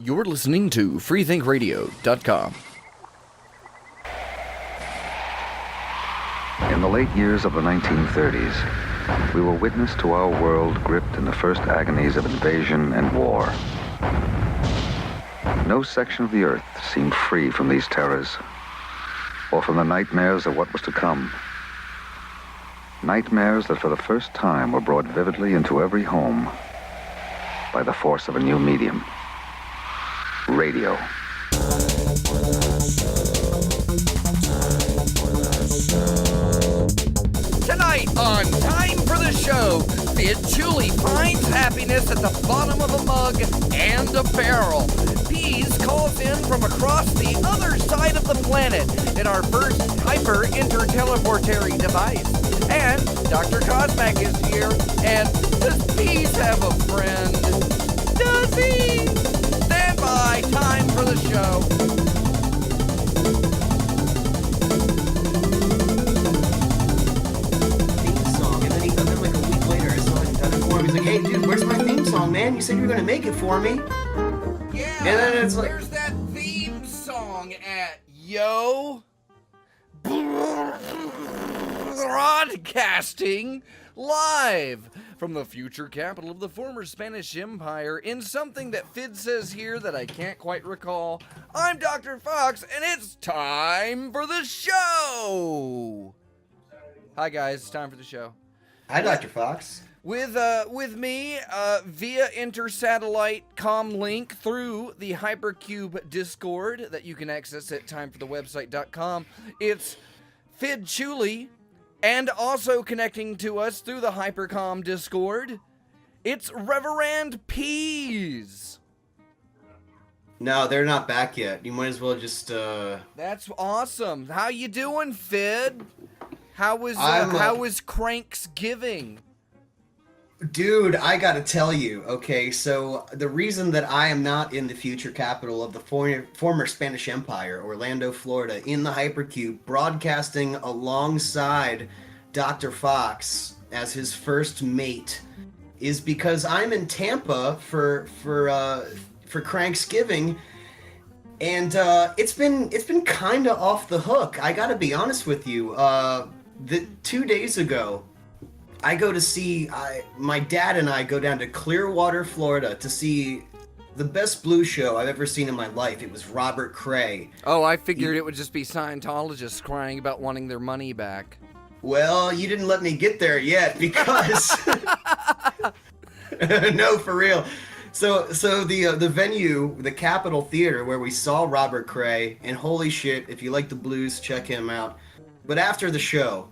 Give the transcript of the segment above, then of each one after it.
You're listening to freethinkradio.com. In the late years of the 1930s, we were witness to our world gripped in the first agonies of invasion and war. No section of the earth seemed free from these terrors, or from the nightmares of what was to come. Nightmares that for the first time were brought vividly into every home by the force of a new medium. Radio. Tonight on Time for the Show, Julie finds happiness at the bottom of a mug and a barrel. Pease calls in from across the other side of the planet in our first hyper-interteleportary device. And Dr. Cosmac is here, and does Pease have a friend? Does he? Stand by, time for the show. He's like, hey, dude, where's my theme song, man? You said you were going to make it for me. Yeah, and then it's like, where's that theme song at, yo? Broadcasting live from the future capital of the former Spanish Empire in something that Fid says here that I can't quite recall. I'm Dr. Fox, and it's time for the show! Hi, guys. It's time for the show. Hi, Dr. Fox. With me, via intersatellite comlink through the Hypercube Discord that you can access at timeforthewebsite.com, it's Fid Chuli, and also connecting to us through the Hypercom Discord, it's Reverend Pease. No, they're not back yet. You might as well just, That's awesome. How you doing, Fid? How was Cranksgiving? Dude, I gotta tell you, okay, so the reason that I am not in the future capital of the former Spanish Empire, Orlando, Florida, in the Hypercube, broadcasting alongside Dr. Fox as his first mate, is because I'm in Tampa for Cranksgiving, and it's been kind of off the hook. I gotta be honest with you. 2 days ago, I go to see, my dad and I go down to Clearwater, Florida to see the best blues show I've ever seen in my life. It was Robert Cray. Oh, I figured it would just be Scientologists crying about wanting their money back. Well, you didn't let me get there yet because... No, for real. So the venue, the Capitol Theater where we saw Robert Cray, and holy shit, if you like the blues, check him out. But after the show...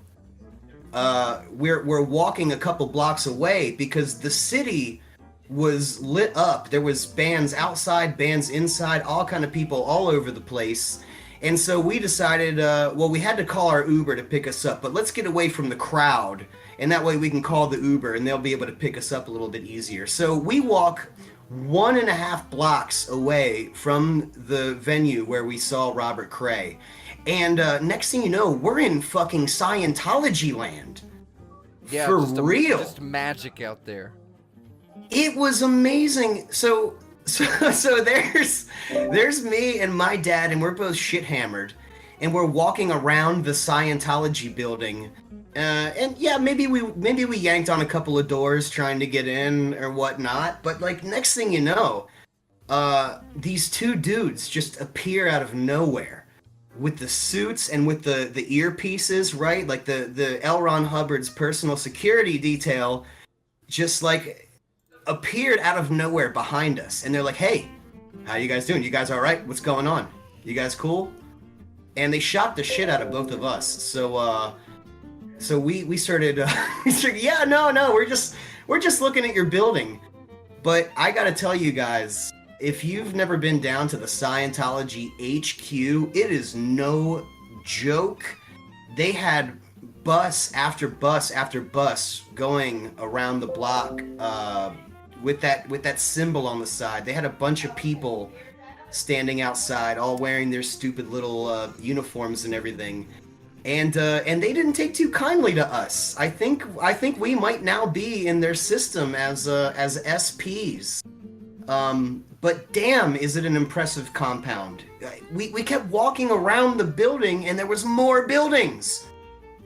we're walking a couple blocks away because the city was lit up. There was bands outside, bands inside, all kind of people all over the place. And so we decided, we had to call our Uber to pick us up, but let's get away from the crowd. And that way we can call the Uber and they'll be able to pick us up a little bit easier. So we walk 1.5 blocks away from the venue where we saw Robert Cray. And next thing you know, we're in fucking Scientology land. Yeah, for real. real. Just magic out there. It was amazing. So there's me and my dad, and we're both shit hammered, and we're walking around the Scientology building. And yeah, maybe we yanked on a couple of doors trying to get in or whatnot. But like next thing you know, these two dudes just appear out of nowhere. With the suits and with the earpieces, right? Like the L. Ron Hubbard's personal security detail just like appeared out of nowhere behind us. And they're like, hey, how you guys doing? You guys all right? What's going on? You guys cool? And they shot the shit out of both of us. So we started, yeah, no, we're just looking at your building. But I gotta tell you guys, if you've never been down to the Scientology HQ, it is no joke. They had bus after bus after bus going around the block with that symbol on the side. They had a bunch of people standing outside, all wearing their stupid little uniforms and everything. And they didn't take too kindly to us. I think we might now be in their system as SPs. but damn, is it an impressive compound. We kept walking around the building, and there was more buildings.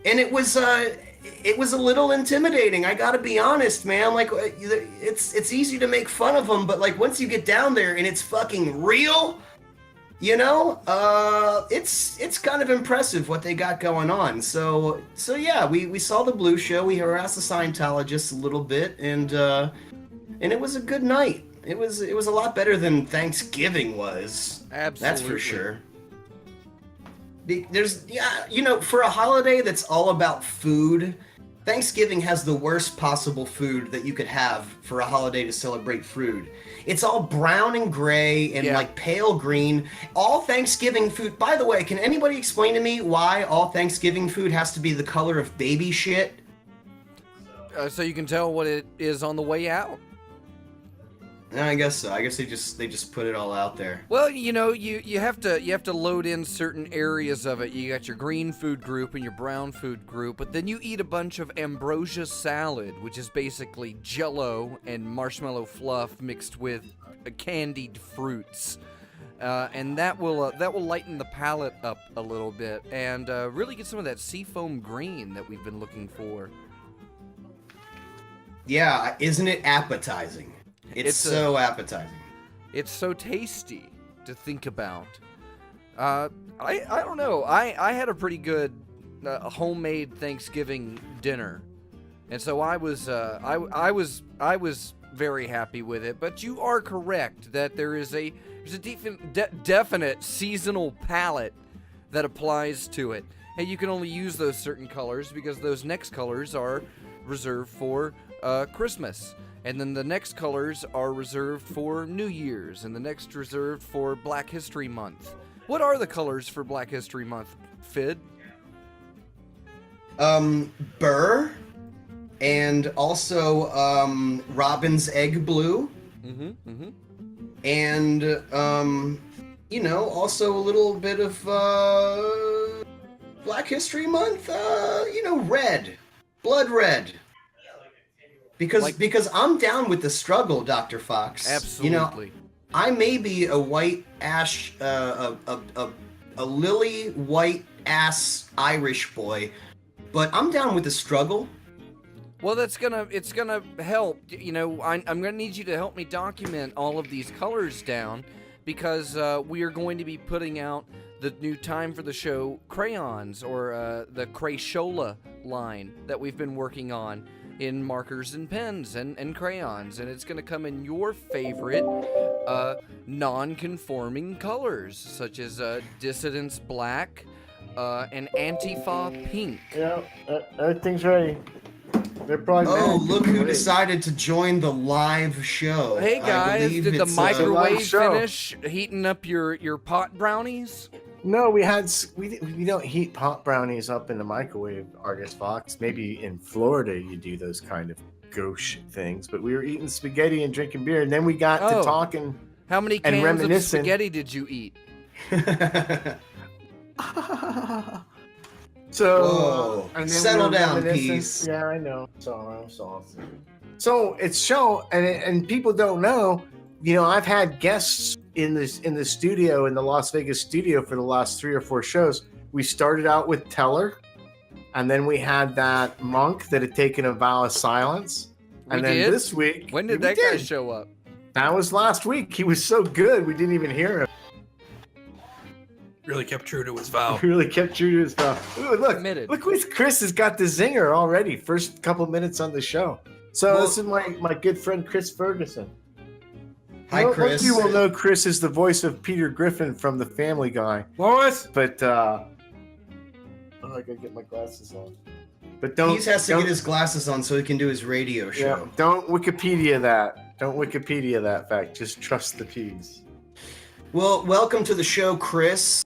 And it was a little intimidating. I gotta be honest, man. Like, it's easy to make fun of them, but like once you get down there and it's fucking real, you know, it's kind of impressive what they got going on. So yeah, we saw the Blue Show. We harassed the Scientologists a little bit, and it was a good night. It was a lot better than Thanksgiving was. Absolutely. That's for sure. There's, yeah, you know, for a holiday that's all about food, Thanksgiving has the worst possible food that you could have for a holiday to celebrate food. It's all brown and gray and like pale green. All Thanksgiving food, by the way, can anybody explain to me why all Thanksgiving food has to be the color of baby shit? So you can tell what it is on the way out. I guess so. I guess they just put it all out there. Well, you know, you have to load in certain areas of it. You got your green food group and your brown food group, but then you eat a bunch of ambrosia salad, which is basically Jell-O and marshmallow fluff mixed with candied fruits, and that will lighten the palate up a little bit and really get some of that seafoam green that we've been looking for. Yeah, isn't it appetizing? It's so appetizing. It's so tasty to think about. I don't know. I had a pretty good homemade Thanksgiving dinner, and so I was very happy with it. But you are correct that there's a definite seasonal palette that applies to it, and you can only use those certain colors because those next colors are reserved for Christmas. And then the next colors are reserved for New Year's, and the next reserved for Black History Month. What are the colors for Black History Month, Fid? Burr, and also robin's egg blue. And you know, also a little bit of Black History Month. You know, red, blood red. Because I'm down with the struggle, Dr. Fox. Absolutely. You know, I may be a white ash, a lily white ass Irish boy, but I'm down with the struggle. Well, it's gonna help. You know, I'm gonna need you to help me document all of these colors down, because we are going to be putting out the new Time for the Show crayons, or the Crayola line that we've been working on in markers and pens and crayons, and it's going to come in your favorite non-conforming colors, such as Dissidence Black and Antifa Pink. Yeah, everything's ready. They're probably look who decided to join the live show. Hey guys, did the microwave finish heating up your pot brownies? No, we don't heat pot brownies up in the microwave, Argus Fox. Maybe in Florida you do those kind of gauche things, but we were eating spaghetti and drinking beer, and then we got to talking. How many cans of spaghetti did you eat? So, and then settle down, peace. Yeah, I know. So it's show, and people don't know. You know, I've had guests in the studio, in the Las Vegas studio, for the last 3 or 4 shows. We started out with Teller, and then we had that monk that had taken a vow of silence. And then this week, when did that guy show up? That was last week. He was so good, we didn't even hear him. Really kept true to his vow. Ooh, look, Chris has got the zinger already. First couple minutes on the show. So this is my good friend Chris Ferguson. Hi, Chris. Most people know Chris is the voice of Peter Griffin from The Family Guy. Lois? But, I gotta get my glasses on. But he has to get his glasses on so he can do his radio show. Yeah, don't Wikipedia that. Don't Wikipedia that fact. Just trust the P's. Well, welcome to the show, Chris.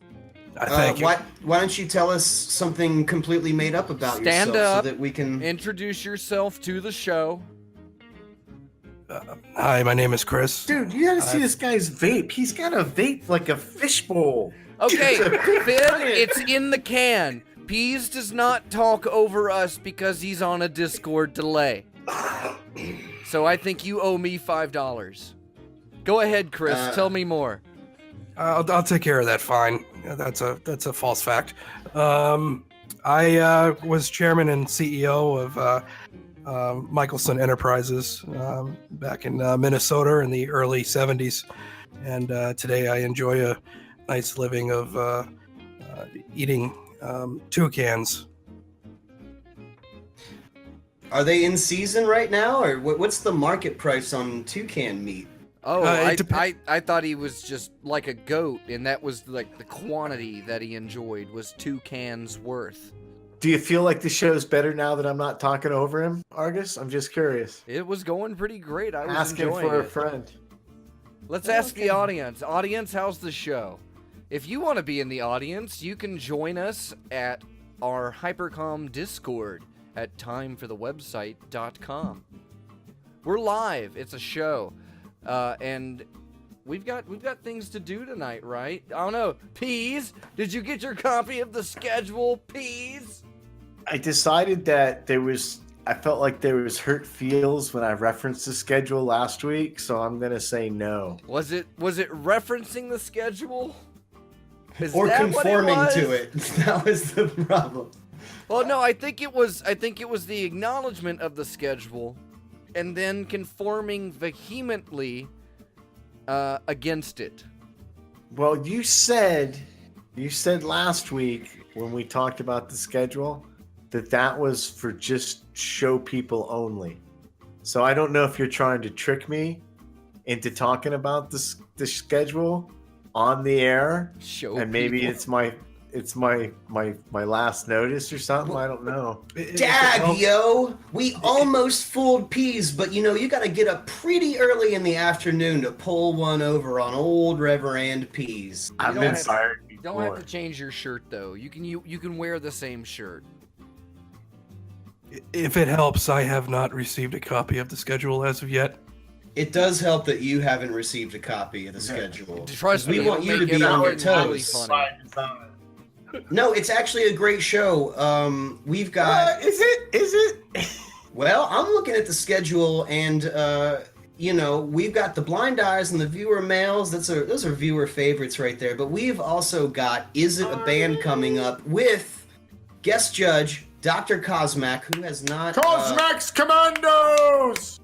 Thank you. Why don't you tell us something completely made up about Stand yourself up, so that we can introduce yourself to the show. Hi, my name is Chris. Dude, you gotta see this guy's vape. He's got a vape like a fishbowl. Okay, Fid, it's in the can. Pease does not talk over us because he's on a Discord delay. So I think you owe me $5. Go ahead, Chris. Tell me more. I'll take care of that fine. That's a false fact. I was chairman and CEO of Michelson Enterprises back in Minnesota in the early 70s. And today I enjoy a nice living of eating toucans. Are they in season right now, or what's the market price on toucan meat? Oh, it I thought he was just like a goat, and that was like the quantity that he enjoyed was 2 cans worth. Do you feel like the show's better now that I'm not talking over him, Argus? I'm just curious. It was going pretty great. I was Asking enjoying for a it. friend. Let's ask the audience. Audience, how's the show? If you want to be in the audience, you can join us at our Hypercom Discord at timeforthewebsite.com. We're live. It's a show. And we've got things to do tonight, right? I don't know. Peas, did you get your copy of the schedule, Peas? I decided that I felt like there was hurt feels when I referenced the schedule last week, so I'm gonna say no. Was it referencing the schedule? Is Or that what conforming was? to it. That was the problem. Well, no, I think it was the acknowledgement of the schedule and then conforming vehemently against it. Well, you said last week when we talked about the schedule that was for just show people only. So I don't know if you're trying to trick me into talking about the schedule on the air, Show and maybe people. it's my last notice or something. I don't know. Dag, yo! We almost fooled Peas, but you gotta get up pretty early in the afternoon to pull one over on old Reverend Peas. I've don't been have- fired Don't before. have to change your shirt though. You can wear the same shirt. If it helps, I have not received a copy of the schedule as of yet. It does help that you haven't received a copy of the schedule. Trust me, We want it'll you to make be on your everything really toes. funny. No, it's actually a great show. We've got. Is it? Well, I'm looking at the schedule, and we've got the blind eyes and the viewer mails. Those are viewer favorites right there. But we've also got Is It a Band coming up with guest judge Dr. Cosmac, who has not. Cosmax Commandos.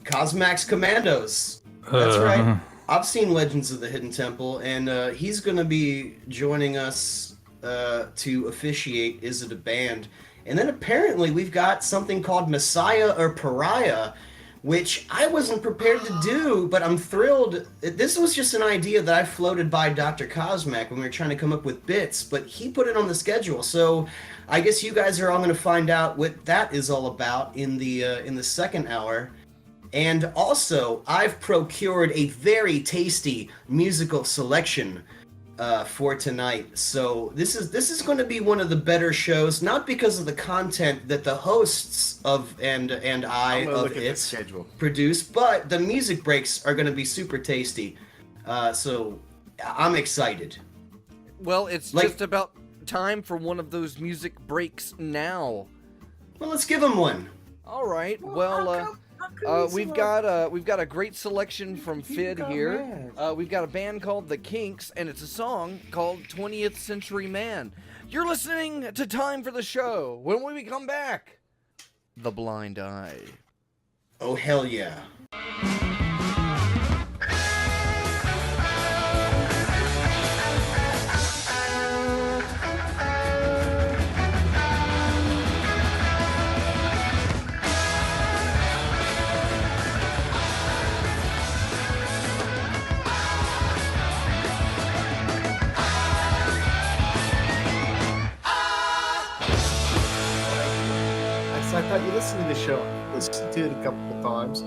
Cosmax Commandos. That's right. I've seen Legends of the Hidden Temple, and he's going to be joining us to officiate Is It a Band? And then apparently we've got something called Messiah or Pariah, which I wasn't prepared to do, but I'm thrilled. This was just an idea that I floated by Dr. Cosmac when we were trying to come up with bits, but he put it on the schedule. So I guess you guys are all going to find out what that is all about in the second hour. And also, I've procured a very tasty musical selection for tonight. So this is going to be one of the better shows, not because of the content that the hosts of and I of it produce, but the music breaks are going to be super tasty. So I'm excited. Well, it's just about time for one of those music breaks now. Well, let's give them one. All right. Well, we've got a great selection from Fid here. We've got a band called The Kinks, and it's a song called 20th Century Man. You're listening to Time for the Show. When we come back, The Blind Eye. Oh, hell yeah. I thought you listened to the show. Listened to it a couple of times,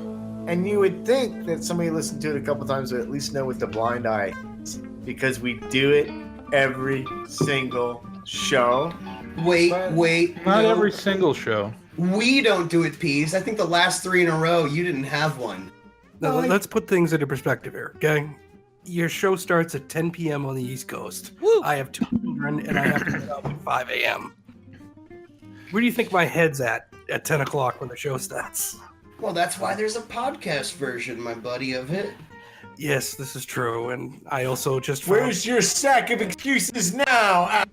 and you would think that somebody listened to it a couple of times would at least know what the blind eye is, because we do it every single show. Wait. Not no. every single show. We don't do it, Peas. I think the last 3 in a row, you didn't have one. Now, let's put things into perspective here, okay? Your show starts at 10 p.m. on the East Coast. Woo! I have 2 children, and I have to get up at 5 a.m. Where do you think my head's at 10 o'clock when the show starts? Well, that's why there's a podcast version, my buddy, of it. Yes, this is true, and I also just Where's your sack of excuses now?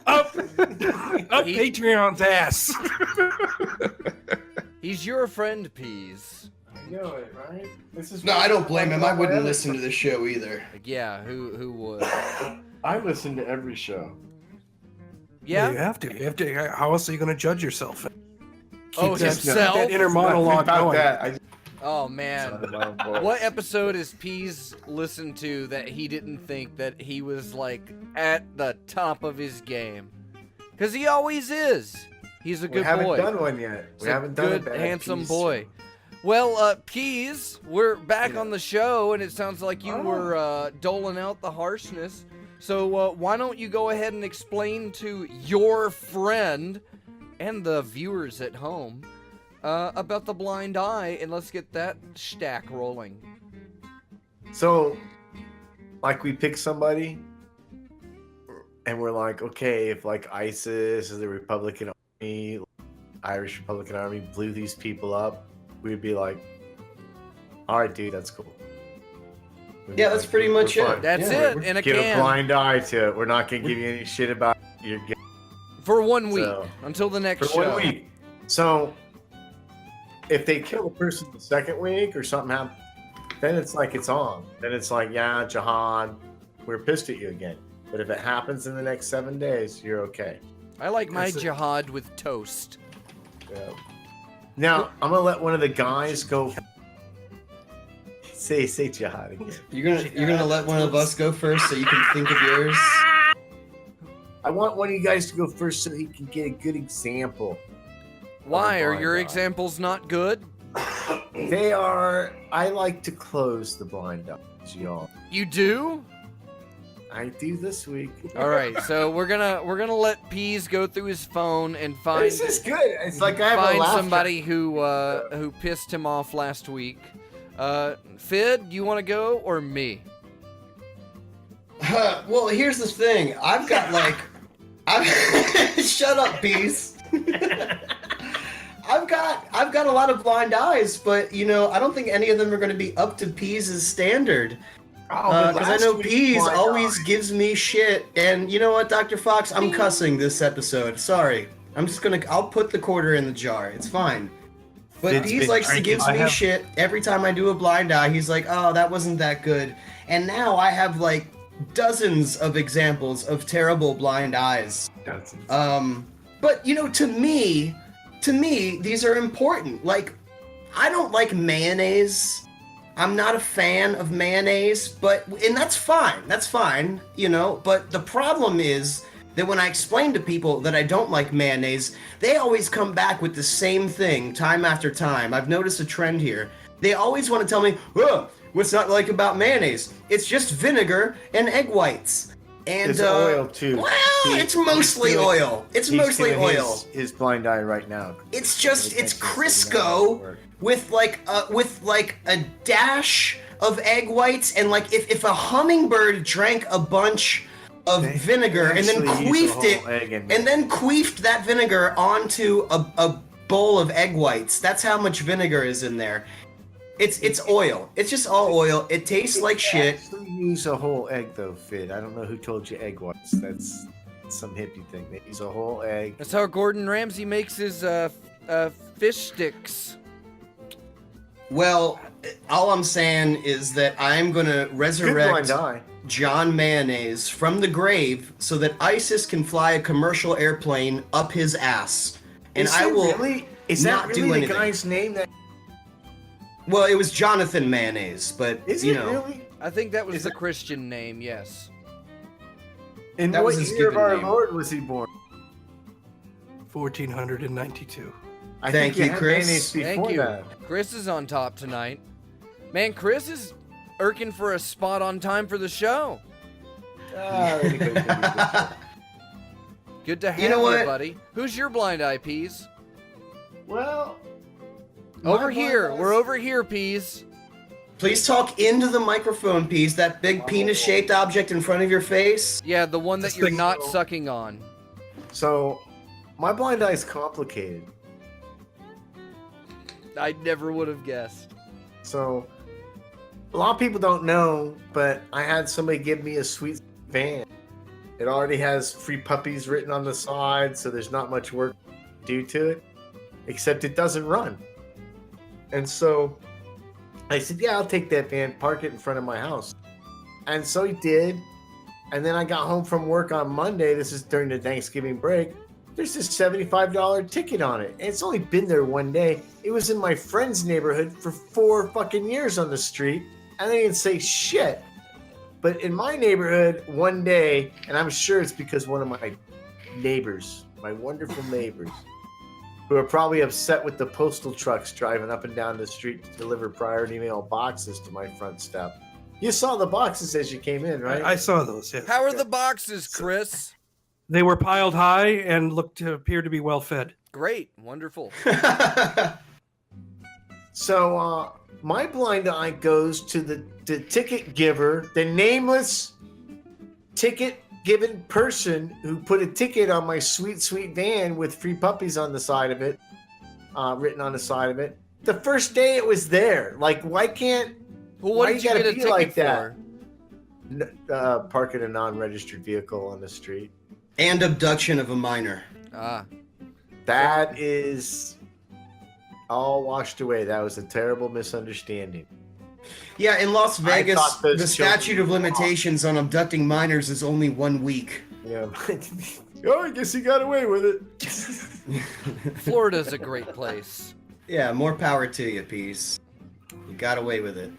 up Patreon's ass. He's your friend, Peas. I know it, right? This is No, I don't blame him. I wouldn't listen to the show either. Yeah, who would? I listen to every show. Yeah. You have to. You have to. How else are you going to judge yourself? Oh, Keep himself? that inner monologue about going. that. Oh man, what episode has Peas listened to that he didn't think that he was like at the top of his game? Because he always is. He's a good boy. We haven't done one yet. He's a good, handsome boy. Well, Peas, we're back on the show, and it sounds like you were doling out the harshness. So why don't you go ahead and explain to your friend and the viewers at home about the blind eye, and let's get that stack rolling. So, like, we pick somebody, and we're like, okay, if like ISIS or the Republican Army, Irish Republican Army blew these people up, we'd be like, all right, dude, that's cool. Yeah, that's pretty much it. That's Yeah, it, in a Give a can. blind eye to it. We're not going to give you any shit about your game. For 1 week, So, until the next for show. 1 week. So, if they kill a person the second week or something happens, then it's like it's on. Then it's like, yeah, jihad, we're pissed at you again. But if it happens in the next 7 days, you're okay. I like my That's it. jihad with toast. Yeah. Now, I'm going to let one of the guys go. Say jihad again. You're gonna let one of us go first so you can think of yours. I want one of you guys to go first so he can get a good example. Why? Are blind your eye. examples not good? They are. I like to close the blind eyes, y'all. You do? I do this week. All right, so we're gonna let Peas go through his phone and find This is good. It's like I have a find laugh somebody who pissed him off last week. Fid, you want to go or me? Well, here's the thing. I've got like, shut up, Peas. I've got a lot of blind eyes, but you know, I don't think any of them are going to be up to Peas' standard. Because I know Peas always gives me shit, and you know what, Dr. Fox, I'm cussing this episode. Sorry, I'll put the quarter in the jar. It's fine. But Fid's Peas been likes to drinking. gives me shit every time I do a blind eye. He's like, oh, that wasn't that good. And now I have like dozens of examples of terrible blind eyes. But you know, to me, these are important. Like, I don't like mayonnaise. I'm not a fan of mayonnaise, and that's fine. That's fine, you know. But the problem is that when I explain to people that I don't like mayonnaise, they always come back with the same thing time after time. I've noticed a trend here. They always want to tell me, oh, what's not like about mayonnaise? It's just vinegar and egg whites. And It's oil too. Well, He's it's mostly doing- oil. It's he's mostly doing oil. His blind eye right now. It's Crisco with like a dash of egg whites, and like if a hummingbird drank a bunch of vinegar and then queefed that vinegar onto a bowl of egg whites. That's how much vinegar is in there. It's oil. It's just all oil. It tastes like shit. Actually use a whole egg though, Fid. I don't know who told you egg whites. That's some hippie thing. They use a whole egg. That's how Gordon Ramsay makes his fish sticks. Well, all I'm saying is that I'm gonna Good resurrect blind eye. John Mayonnaise from the grave so that ISIS can fly a commercial airplane up his ass. And I will Is not that do really the anything. guy's name? That Well, it was Jonathan Mayonnaise, but is you it know. really? I think that was Is the it- Christian name, yes. In That what was his year of given our name. Lord was he born? 1492. I Thank think you, had Chris. mayonnaise Thank before you. that. Chris is on top tonight. Man, Chris is irking for a spot on time for the show. Ah, really good, really good. Good to have You know what? buddy. Who's your blind eye, Peas? Well, Over my here. blind We're eyes- over here, Peas. Please talk into the microphone, Peas. That big penis-shaped object in front of your face. Yeah, the one that This you're thing- not sucking on. So, my blind eye is complicated. I never would have guessed. So, A lot of people don't know, but I had somebody give me a sweet van. It already has free puppies written on the side, so there's not much work to do to it, except it doesn't run. And so I said, yeah, I'll take that van, park it in front of my house. And so he did. And then I got home from work on Monday. This is during the Thanksgiving break. There's this $75 ticket on it. And it's only been there one day. It was in my friend's neighborhood for 4 fucking years on the street. And they didn't say shit. But in my neighborhood, one day, and I'm sure it's because one of my neighbors, my wonderful neighbors, who are probably upset with the postal trucks driving up and down the street to deliver priority mail boxes to my front step. You saw the boxes as you came in, right? I saw those, yes. How are the boxes, Chris? They were piled high and looked to appear to be well fed. Great. Wonderful. So my blind eye goes to the ticket giver, the nameless ticket given person who put a ticket on my sweet, sweet van with free puppies on the side of it, written on the side of it. The first day it was there. Like, why can't... Well, what why did you you gotta get a be ticket like for? that? Parking a non-registered vehicle on the street. And abduction of a minor. Ah. That is all washed away. That was a terrible misunderstanding. Yeah, in Las Vegas, thought those the statute of limitations on abducting minors is only 1 week. Yeah. Oh, I guess he got away with it. Florida's a great place. Yeah, more power to you, Peace. You got away with it.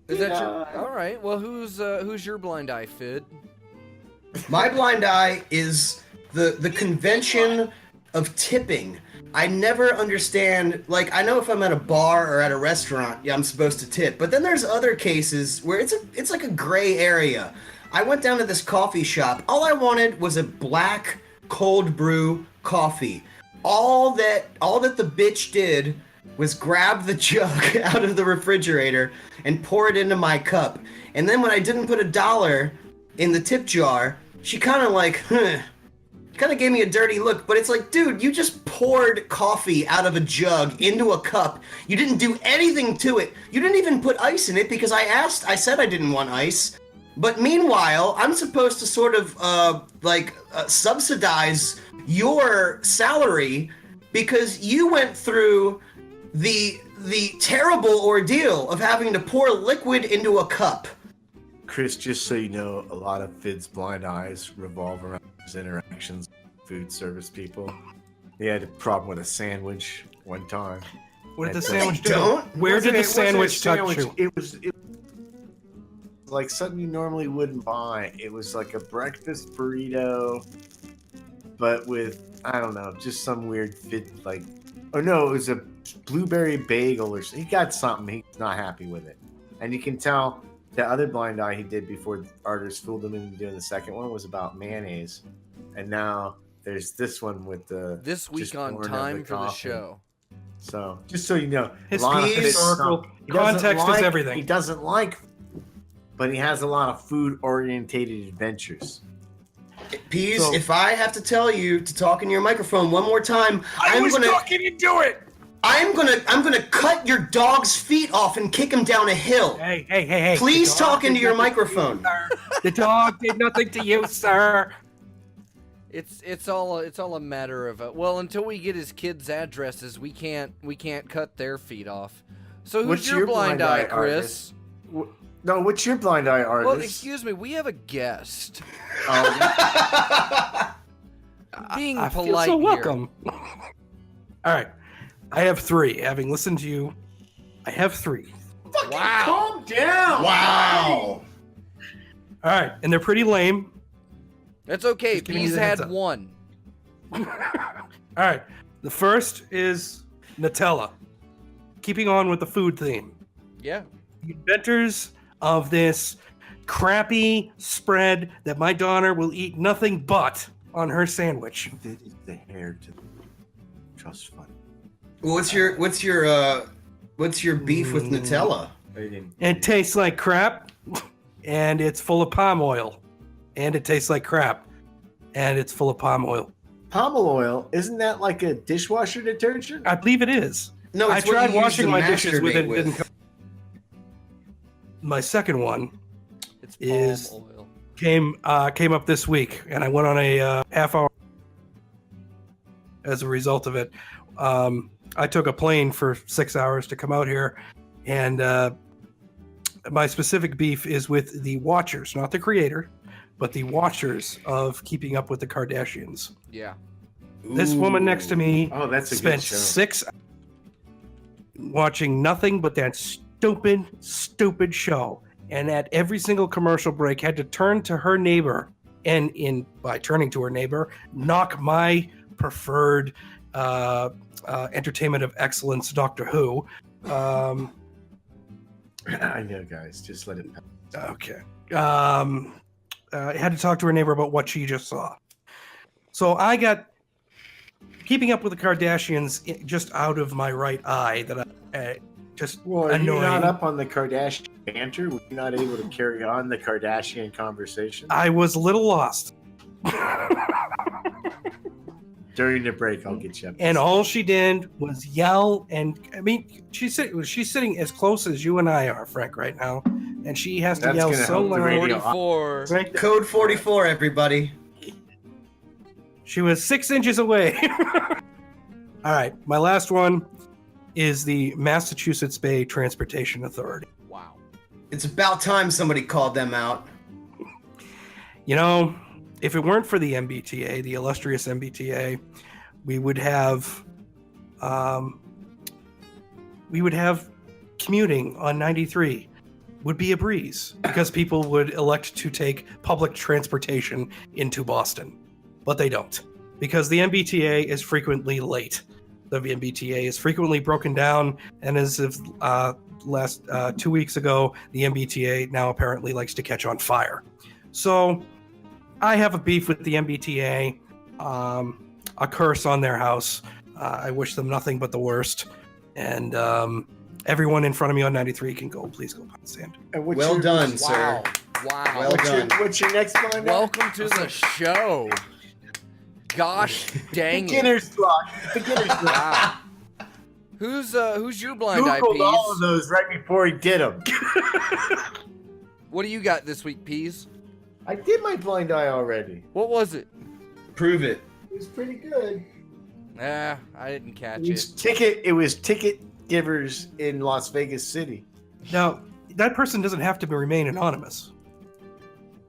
Is that your... All right. Well, who's your blind eye, Fid? My blind eye is the convention of tipping. I never understand, like, I know if I'm at a bar or at a restaurant, yeah, I'm supposed to tip. But then there's other cases where it's like a gray area. I went down to this coffee shop. All I wanted was a black cold brew coffee. All that the bitch did was grab the jug out of the refrigerator and pour it into my cup. And then when I didn't put $1 in the tip jar, she kind of gave me a dirty look. But it's like, dude, you just poured coffee out of a jug into a cup. You didn't do anything to it. You didn't even put ice in it because I said I didn't want ice. But meanwhile, I'm supposed to sort of subsidize your salary because you went through the terrible ordeal of having to pour liquid into a cup. Chris, just so you know, a lot of Fid's blind eyes revolve around his interactions with food service people. He had a problem with a sandwich one time. What did the And, sandwich do? don't? Where did the sandwich touch sandwich? you? It was like something you normally wouldn't buy. It was like a breakfast burrito, but with, I don't know, just some weird fit, like, oh no, it was a blueberry bagel or something. He got something. He's not happy with it. And you can tell the other blind eye he did before artists fooled him into doing the second one was about mayonnaise. And now there's this one with the... This week just on pouring Time over for the coffee. Show. So, just so you know, His a lot of historical he doesn't context is like- everything. He doesn't like, but he has a lot of food-orientated adventures. Peas, So- if I have to tell you to talk in your microphone one more time, I'm gonna cut your dog's feet off and kick him down a hill. Hey. Please The dog talk did into your nothing to you, microphone. sir. The dog did nothing to you, sir. It's all a matter of well, until we get his kids' addresses, we can't cut their feet off. So who's What's your blind eye, Chris? No, what's your blind eye artist? Well, excuse me, we have a guest. Being I feel polite so here. welcome. All right, I have 3. Having listened to you, I have 3. Wow. Calm down. Wow. All right, and they're pretty lame. That's okay. Just giving you He's the heads had up. one. All right, the first is Nutella. Keeping on with the food theme. Yeah. The inventors of this crappy spread that my daughter will eat nothing but on her sandwich. That is the hair to the trust fund. What's your beef with Nutella? It tastes like crap, and it's full of palm oil. And it tastes like crap, and it's full of palm oil. Palm oil, isn't that like a dishwasher detergent? I believe it is. No, I it's what tried you use washing to my dishes with it. masturbate It didn't come. my second one It's is palm oil. came up this week, and I went on a half hour as a result of it. I took a plane for 6 hours to come out here, and my specific beef is with the watchers, not the creator, but the watchers of Keeping Up with the Kardashians. Yeah. This woman next to me Oh, that's a spent good show. 6 watching nothing but that stupid show, and at every single commercial break had to turn to her neighbor, and by turning to her neighbor, knock my preferred entertainment of excellence, Doctor Who. I know, guys. Just let it pass. Okay. I had to talk to her neighbor about what she just saw. So I got Keeping Up with the Kardashians just out of my right eye. That I just Well, are annoying. you not up on the Kardashian banter? Were you not able to carry on the Kardashian conversation? I was a little lost. During the break, I'll get you up. And all she did was yell, and I mean, she's sitting as close as you and I are, Frank, right now, and she has to That's yell gonna so help the loud. radio. 44. Right? Code 44, everybody. She was 6 inches away. All right, my last one is the Massachusetts Bay Transportation Authority. Wow. It's about time somebody called them out. You know, if it weren't for the MBTA, the illustrious MBTA, we would have commuting on 93 would be a breeze because people would elect to take public transportation into Boston, but they don't because the MBTA is frequently late. The MBTA is frequently broken down, and as of last 2 weeks ago, the MBTA now apparently likes to catch on fire. So I have a beef with the MBTA, a curse on their house. I wish them nothing but the worst. And everyone in front of me on 93 can go. Please go pound sand. And what's Well your- done, Wow. sir. Wow. Well done. What's your next blind? Welcome to the show. Gosh dang it. Beginner's luck. Beginner's luck. Wow. Who's your blind eye, Googled all of Peas? those right before he did them. What do you got this week, Peas? I did my blind eye already. What was it? Prove it. It was pretty good. I didn't catch It was it. It was ticket givers in Las Vegas City. Now, that person doesn't have to remain anonymous.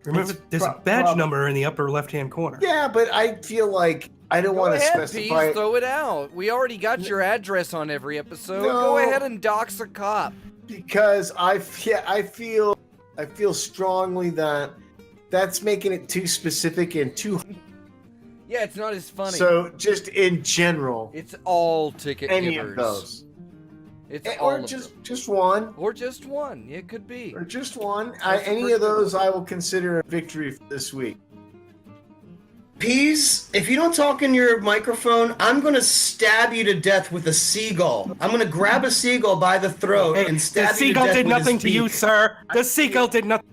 Remember, It's there's a badge number in the upper left-hand corner. Yeah, but I feel like I don't Go want to ahead, specify. Peas, throw it out. We already got your address on every episode. No. Go ahead and dox a cop. Because I feel strongly that that's making it too specific and too. Yeah, it's not as funny. So just in general, It's all ticket any givers. of those, It's all or of just them. just one, Or just one. It could be. or just one. That's a Any pretty of good those, I will consider a victory for this week. Peas, if you don't talk in your microphone, I'm gonna stab you to death with a seagull. I'm gonna grab a seagull by the throat Hey, and the stab you to seagull death did with nothing his to you, beak. sir. The seagull did nothing.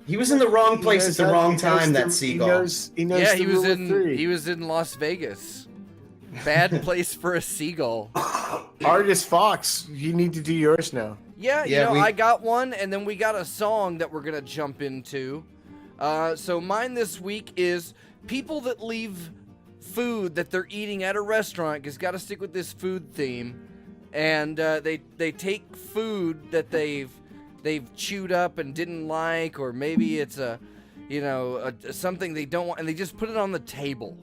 He was in the wrong place He at the knows wrong he knows time, the- that seagull. He knows Yeah, the he was rule of three. he was in Las Vegas. Bad place for a seagull. Artist Fox, you need to do yours now. Yeah, Yeah, I got one, and then we got a song that we're gonna jump into. So mine this week is people that leave food that they're eating at a restaurant, because got to stick with this food theme, and they take food that they've chewed up and didn't like, or maybe it's something they don't want, and they just put it on the table.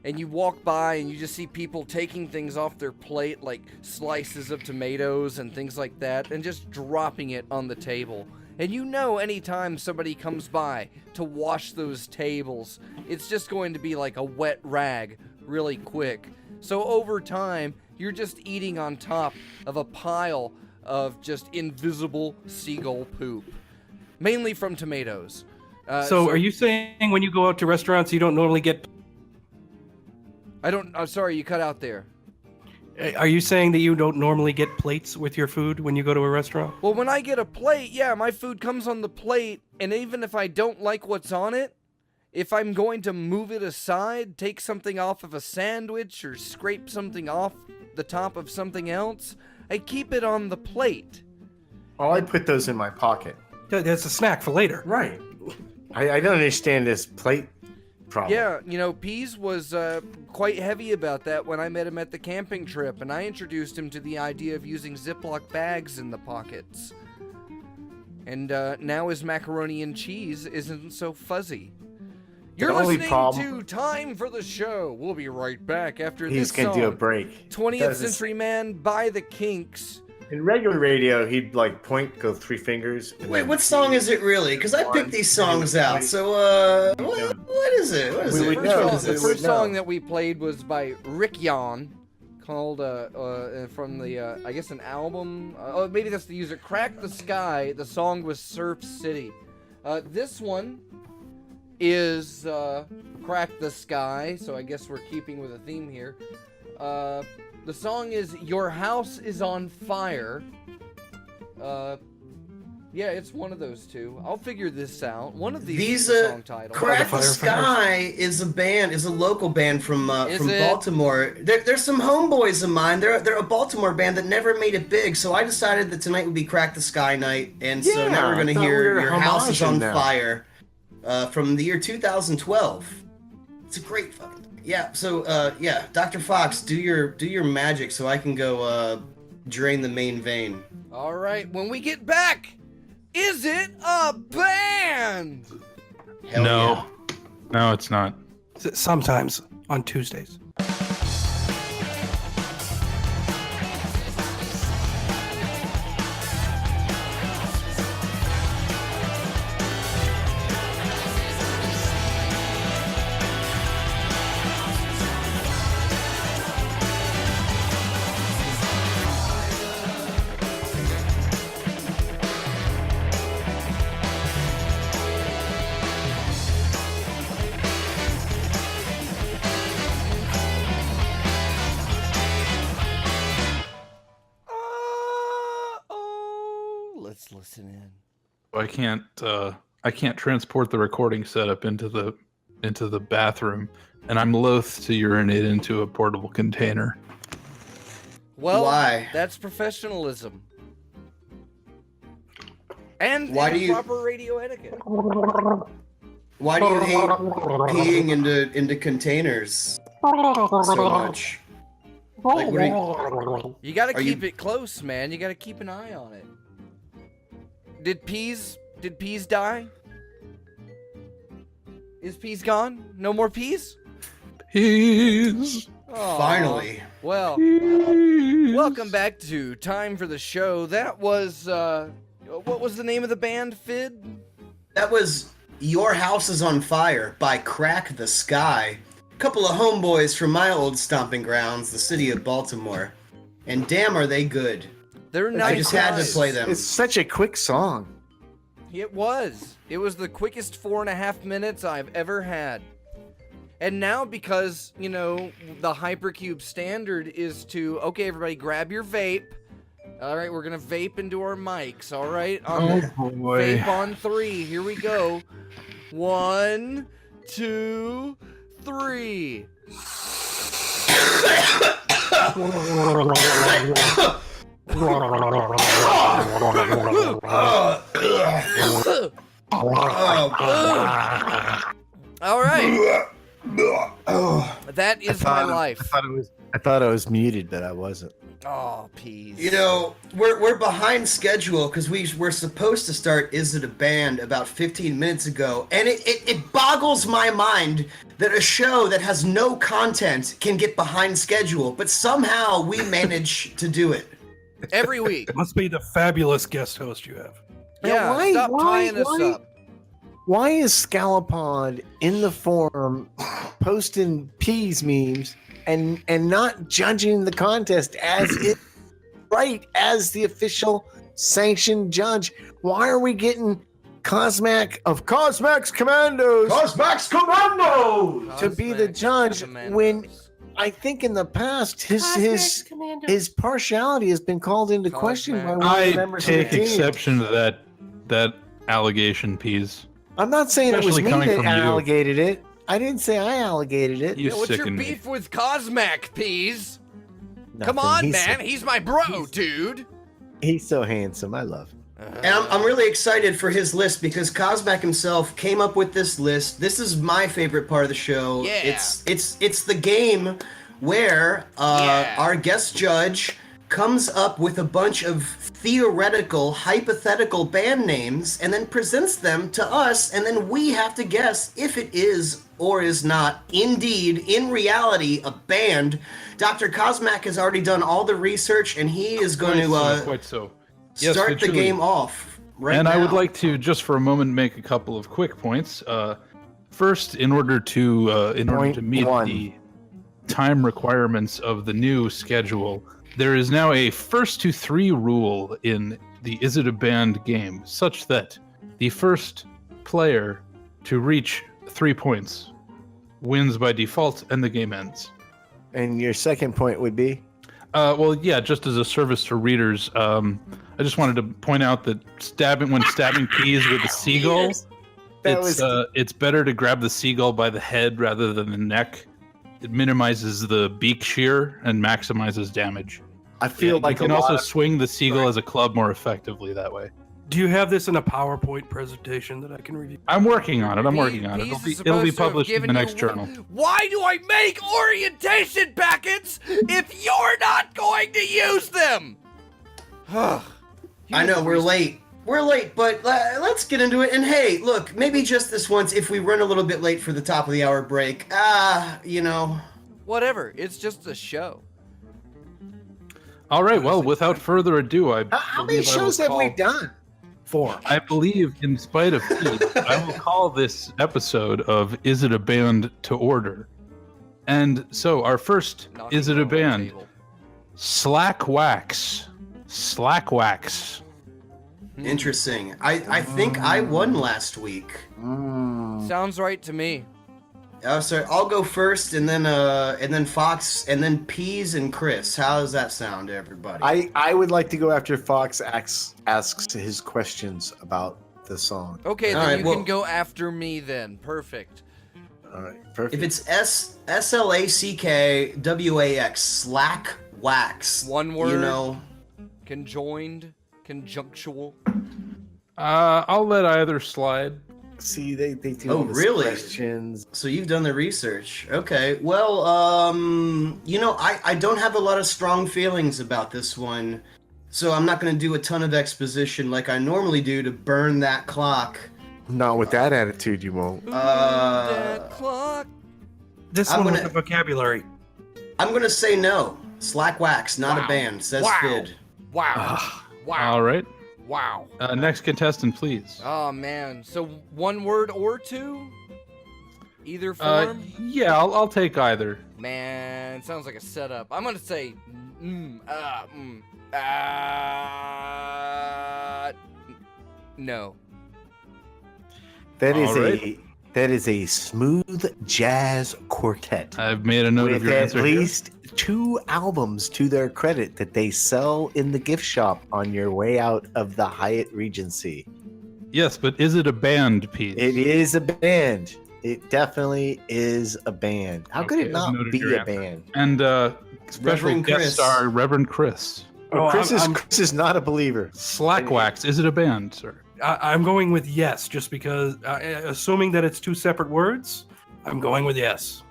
And you walk by and you just see people taking things off their plate, like slices of tomatoes and things like that, and just dropping it on the table. And anytime somebody comes by to wash those tables, it's just going to be like a wet rag really quick. So over time, you're just eating on top of a pile of just invisible seagull poop, mainly from tomatoes. So are you saying when you go out to restaurants, you don't normally get... I'm sorry, you cut out there. Are you saying that you don't normally get plates with your food when you go to a restaurant? Well, when I get a plate, yeah, my food comes on the plate, and even if I don't like what's on it, if I'm going to move it aside, take something off of a sandwich, or scrape something off the top of something else, I keep it on the plate. Oh, I put those in my pocket. That's a snack for later. Right. I don't understand this plate problem. Yeah, you know, Pease was quite heavy about that when I met him at the camping trip, and I introduced him to the idea of using Ziploc bags in the pockets. And now his macaroni and cheese isn't so fuzzy. You're listening to Time for the Show. We'll be right back after this song. He's going to do a break. 20th Century Man by the Kinks. In regular radio, he'd like go 3 fingers. Wait, what song is it really? Because I picked these songs out. So, what is it? What is it? The first song that we played was by Rick Yon, called from the I guess an album. Oh, maybe that's the user. Crack the Sky. The song was Surf City. This one is Crack the Sky. So I guess we're keeping with a theme here. The song is Your House is on Fire. Yeah, it's one of those two. I'll figure this out. One of these is the song title. Crack the Sky is a local band from Baltimore. There's some homeboys of mine. They're a Baltimore band that never made it big, so I decided that tonight would be Crack the Sky night, and so now we're gonna hear Your House is on Fire from the year 2012. It's a great fucking yeah. So Dr. Fox, do your magic so I can go drain the main vein. All right, when we get back, is it a band? Hell no, no, it's not. Sometimes on Tuesdays. Let's listen in. I can't transport the recording setup into the bathroom, and I'm loath to urinate into a portable container. Well, why? That's professionalism. And why do you proper radio etiquette. Why do you hate peeing into containers so much? Like, you gotta keep it close, man. You gotta keep an eye on it. Did Peas die? Is Peas gone? No more Peas? Peas. Finally. Well, Peas. welcome back to Time for the Show. That was what was the name of the band, Fid? That was Your House is on Fire by Crack the Sky. A couple of homeboys from my old stomping grounds, the city of Baltimore. And damn, are they good. They're nice. I just had to play them. It's such a quick song. It was. It was the quickest 4.5 minutes I've ever had. And now, because, you know, the Hypercube standard is to, okay, everybody grab your vape. All right, we're going to vape into our mics, all right? Boy. Vape on 3. Here we go. 1, 2, 3. All right. That is my life. I thought I was muted, but I wasn't. Oh, Peas. You know, we're behind schedule because we're supposed to start Is It a Band about 15 minutes ago, and it boggles my mind that a show that has no content can get behind schedule, but somehow we manage to do it. Every week. It must be the fabulous guest host you have. Yeah, stop tying us up. Why is Scallopod in the forum posting Peas memes and not judging the contest as it right as the official sanctioned judge? Why are we getting Cosmax Commandos to be the judge when I think in the past his partiality has been called into question by one of the I members of the take team. exception to that allegation, Peas. I'm not saying it was Especially me coming that from you. alligated it. I didn't say I alligated it. You What's your sicken me. beef with Cosmac, Peas? Nothing. Come on, He's man. so- He's my bro, dude. He's so handsome. I love him. And I'm really excited for his list because Cosmac himself came up with this list. This is my favorite part of the show. Yeah. It's the game where our guest judge comes up with a bunch of theoretical, hypothetical band names and then presents them to us, and then we have to guess if it is or is not indeed, in reality, a band. Dr. Cosmac has already done all the research, and he is going to quite so. Yes, start the truly. game off right and now. I would like to, just for a moment, make a couple of quick points. First, in order to meet the time requirements of the new schedule, there is now a first to three rule in the Is It a Band game, such that the first player to reach 3 points wins by default and the game ends. And your second point would be? Well, yeah, just as a service to readers, I just wanted to point out that when stabbing peas with a seagull, it's better to grab the seagull by the head rather than the neck. It minimizes the beak shear and maximizes damage. I feel like you can also swing the seagull as a club more effectively that way. Do you have this in a PowerPoint presentation that I can review? I'm working on it. It'll be published in the next journal. Why do I make orientation packets if you're not going to use them? I know, we're late. We're late, but let's get into it. And hey, look, maybe just this once, if we run a little bit late for the top of the hour break, Whatever, it's just a show. All right, well, without further ado, how many shows have we done? 4. I believe, in spite of Pete, I will call this episode of Is It a Band to Order. And so, our first Is It a Band? Slack Wax. Slack Wax. Interesting. I think I won last week. Sounds right to me. So I'll go first, and then Fox, and then Peas and Chris. How does that sound to everybody? I would like to go after Fox asks his questions about the song. Okay, then you can go after me then. Perfect. All right, perfect. If it's SLACKWAX, Slack Wax. One word. You know. Conjoined, conjunctual. I'll let either slide. See, they do Oh, these really? questions. So you've done the research. Okay. Well, I don't have a lot of strong feelings about this one. So I'm not going to do a ton of exposition like I normally do to burn that clock. Not with that attitude, you won't. That clock. This I'm one gonna- with the vocabulary. I'm going to say no. Slack Wax, not a band, says Fid. Wow. Wow. All right. Wow. Next contestant, please. Oh, man. So one word or two? Either form? Yeah, I'll take either. Man, sounds like a setup. I'm going to say no. That is a smooth jazz quartet. I've made a note of with your at answer here. least 2 albums to their credit that they sell in the gift shop on your way out of the Hyatt Regency. Yes, but is it a band piece? It is a band. It definitely is a band. How could Okay, it I've not noted be your a answer. band? And special Reverend guest Chris. star Reverend Chris. Oh, Chris I'm- is not a believer. Slackwax, is it a band, sir? I'm going with yes, just because, assuming that it's 2 separate words, I'm going with yes.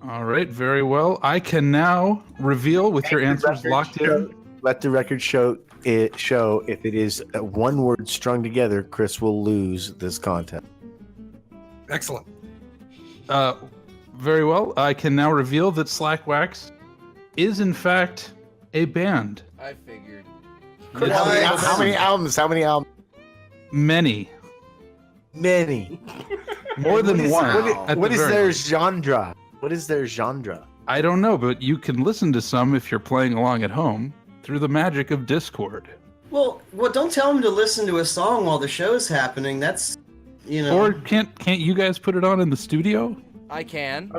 All right, very well. I can now reveal with your answers locked in. Let the record show if it is one word strung together, Chris will lose this contest. Excellent. Very well. I can now reveal that Slackwax is in fact a band. I figured. How many albums? How many albums? Many. Many. More than one. at What the is very their least. genre? What is their genre? I don't know, but you can listen to some if you're playing along at home through the magic of Discord. Well, don't tell him to listen to a song while the show's happening. That's, Or can't you guys put it on in the studio? I can.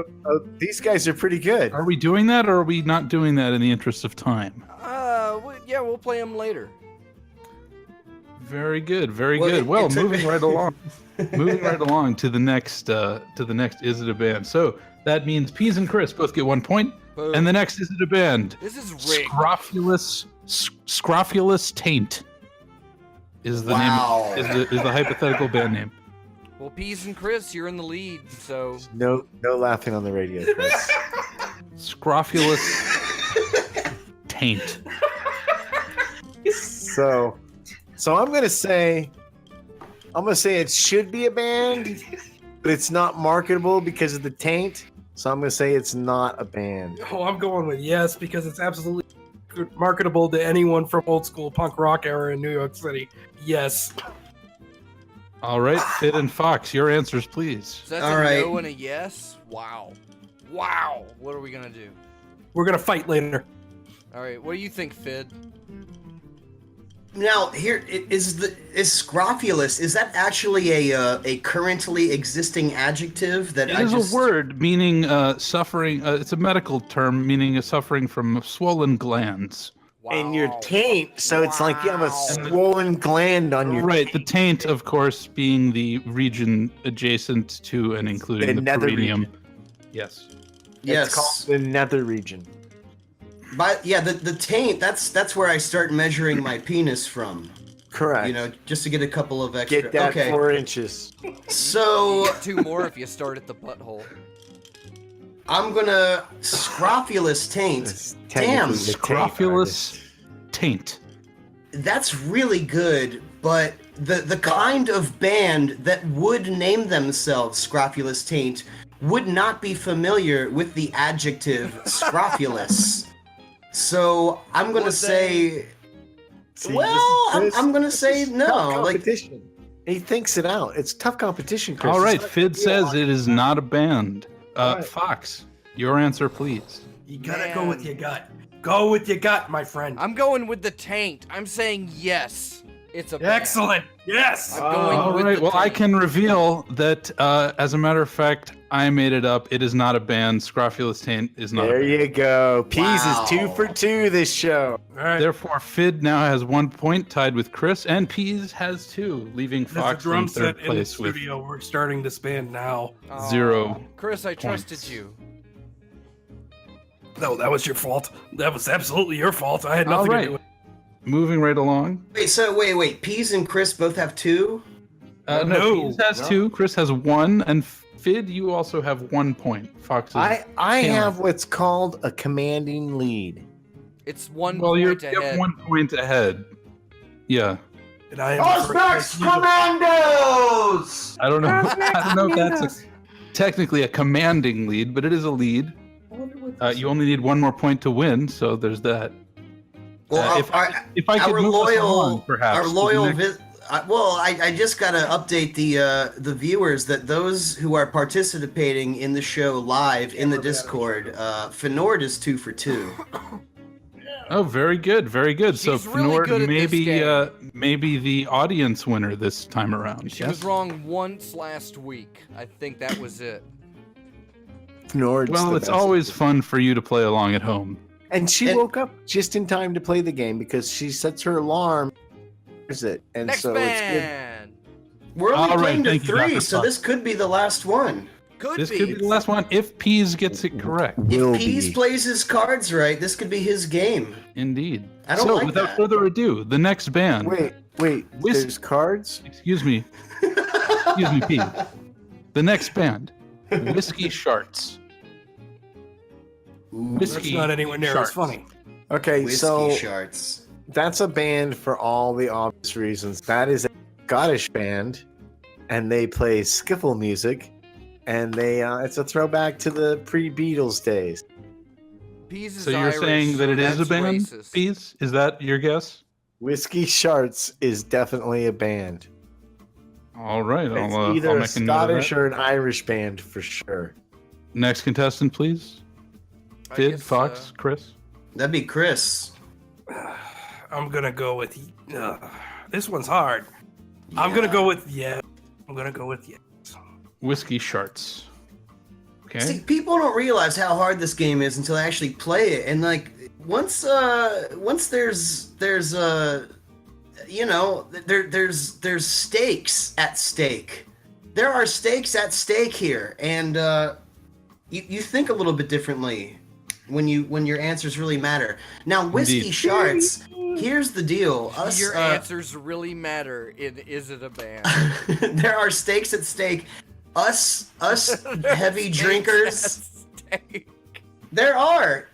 These guys are pretty good. Are we doing that, or are we not doing that in the interest of time? Yeah, we'll play them later. Very good, very Well, good. it Well, took- moving right along, to the next Is It a Band? So that means Peas and Chris both get 1 point, Boom. and the next Is It a Band? This is rigged. Scrofulous Taint. is the Wow. name is the hypothetical band name. Well, Peas and Chris, you're in the lead, so No laughing on the radio, Chris. Scrofulous taint. So I'm gonna say it should be a band, but it's not marketable because of the taint. So I'm gonna say it's not a band. Oh, I'm going with yes because it's absolutely marketable to anyone from old school punk rock era in New York City. Yes. All right, Fid and Fox, your answers, please. so that's All a right. no and a yes. Wow. What are we gonna do? We're gonna fight later. All right, what do you think, Fid? Now, here is scrofulous. Is that actually a currently existing adjective that It is a word meaning suffering. It's a medical term meaning suffering from swollen glands. Wow. And your taint, so it's like you have a swollen gland on your Right, the taint, of course, being the region adjacent to and including the nether perineum. region. Yes. Yes. It's called the nether region. But yeah, the taint. That's where I start measuring my penis from. Correct. You know, just to get a couple of extra. Get that okay. 4 inches. So 2 more if you start at the butthole. I'm gonna scrofulous taint. It's Damn, technically the taint Scrofulous taint. That's really good, but the kind of band that would name themselves Scrofulous Taint would not be familiar with the adjective scrofulous. So I'm gonna say, See, well, this- I'm gonna this say is no. tough Like, competition. He thinks it out. It's tough competition, Chris. All right, It's not Fid gonna be says a- it is not a band. All right. Fox, your answer, please. You gotta Man. go with your gut. Go with your gut, my friend. I'm going with the taint. I'm saying yes. It's a band. Excellent. Yes. I'm going All with right, the well, I taint. can reveal that, as a matter of fact, I made it up. It is not a band. Scrofulous taint is not There a band. you go. Peas Wow. is 2 for 2 this show. All right. Therefore, Fid now has 1 point, tied with Chris, and Peas has 2, leaving There's a Fox drum in third set in the place with studio. We're starting this band now. Aw, 0 Chris, I trusted points. you. No, that was your fault. That was absolutely your fault. I had nothing All to do right, with it. moving right along. wait. Peas and Chris both have 2. No, No, Peas has no. 2, Chris has 1, and Fid, you also have 1 point. Fox is I Damn. have what's called a commanding lead. It's 1 well, point you're ahead. 1 point ahead. Yeah, And I am Commandos! I don't know. I don't know if that's technically a commanding lead, but it is a lead. You only need 1 more point to win, so there's that. Well, if I could our move us loyal, along, perhaps. our to the loyal. next- I just gotta update the viewers that those who are participating in the show live in the Discord, Fenord is 2 for 2. Oh, very good, very good. So She's really Fenord good at this maybe game. maybe the audience winner this time around. She yes? was wrong once last week. I think that was it. Nord's Well, the it's best. always fun for you to play along at home. And she And- woke up just in time to play the game because she sets her alarm. Is it? And Next so it's good. band. We're only All right, playing to thank you, 3, Dr. so Fox. this could be the last one. Could This be. could be the last one if Peas gets it correct. Will If Pease be. plays his cards right, this could be his game. Indeed. I don't so, like without that. further ado, the next band. Wait. Whis- There's cards. Excuse me, Peas. The next band, Whiskey Sharts. That's Whiskey not anywhere near Sharts. as funny. Okay, Whiskey so Sharts. that's a band for all the obvious reasons. That is a Scottish band, and they play skiffle music, and it's a throwback to the pre-Beatles days. Peas is So you're Irish, saying that so it is a that's band, racist. Peas? Is that your guess? Whiskey Sharts is definitely a band. All right, It's I'll either a make a note of Scottish that. or an Irish band for sure. Next contestant, please. I Fid, guess, Fox, Chris. That'd be Chris. I'm gonna go with. This one's hard. I'm gonna go with yes. I'm gonna go with yes. Whiskey Sharts. Okay. See, people don't realize how hard this game is until they actually play it, and like once there's there's stakes at stake. There are stakes at stake here, and you think a little bit differently. when your answers really matter. Now, Whiskey Indeed. Sharts, here's the deal. Your answers really matter in Is It a Band? There are stakes at stake. Us heavy drinkers. There are.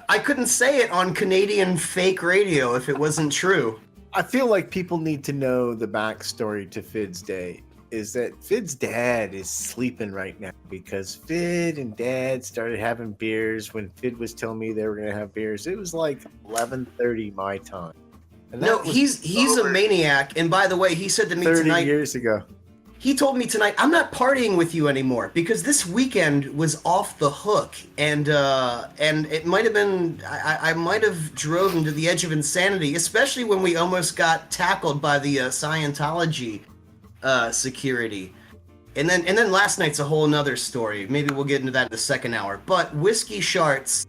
I couldn't say it on Canadian fake radio if it wasn't true. I feel like people need to know the backstory to Fid's day. Is that Fid's dad is sleeping right now because Fid and Dad started having beers when Fid was telling me they were going to have beers. It was like 11:30 my time. And No, that was he's a maniac. And by the way, he said to me 30 tonight. years ago. He told me tonight, I'm not partying with you anymore because this weekend was off the hook, and it might have been I might have drove him to the edge of insanity, especially when we almost got tackled by the Scientology security, and then last night's a whole nother story. Maybe we'll get into that in the second hour. But Whiskey Sharts,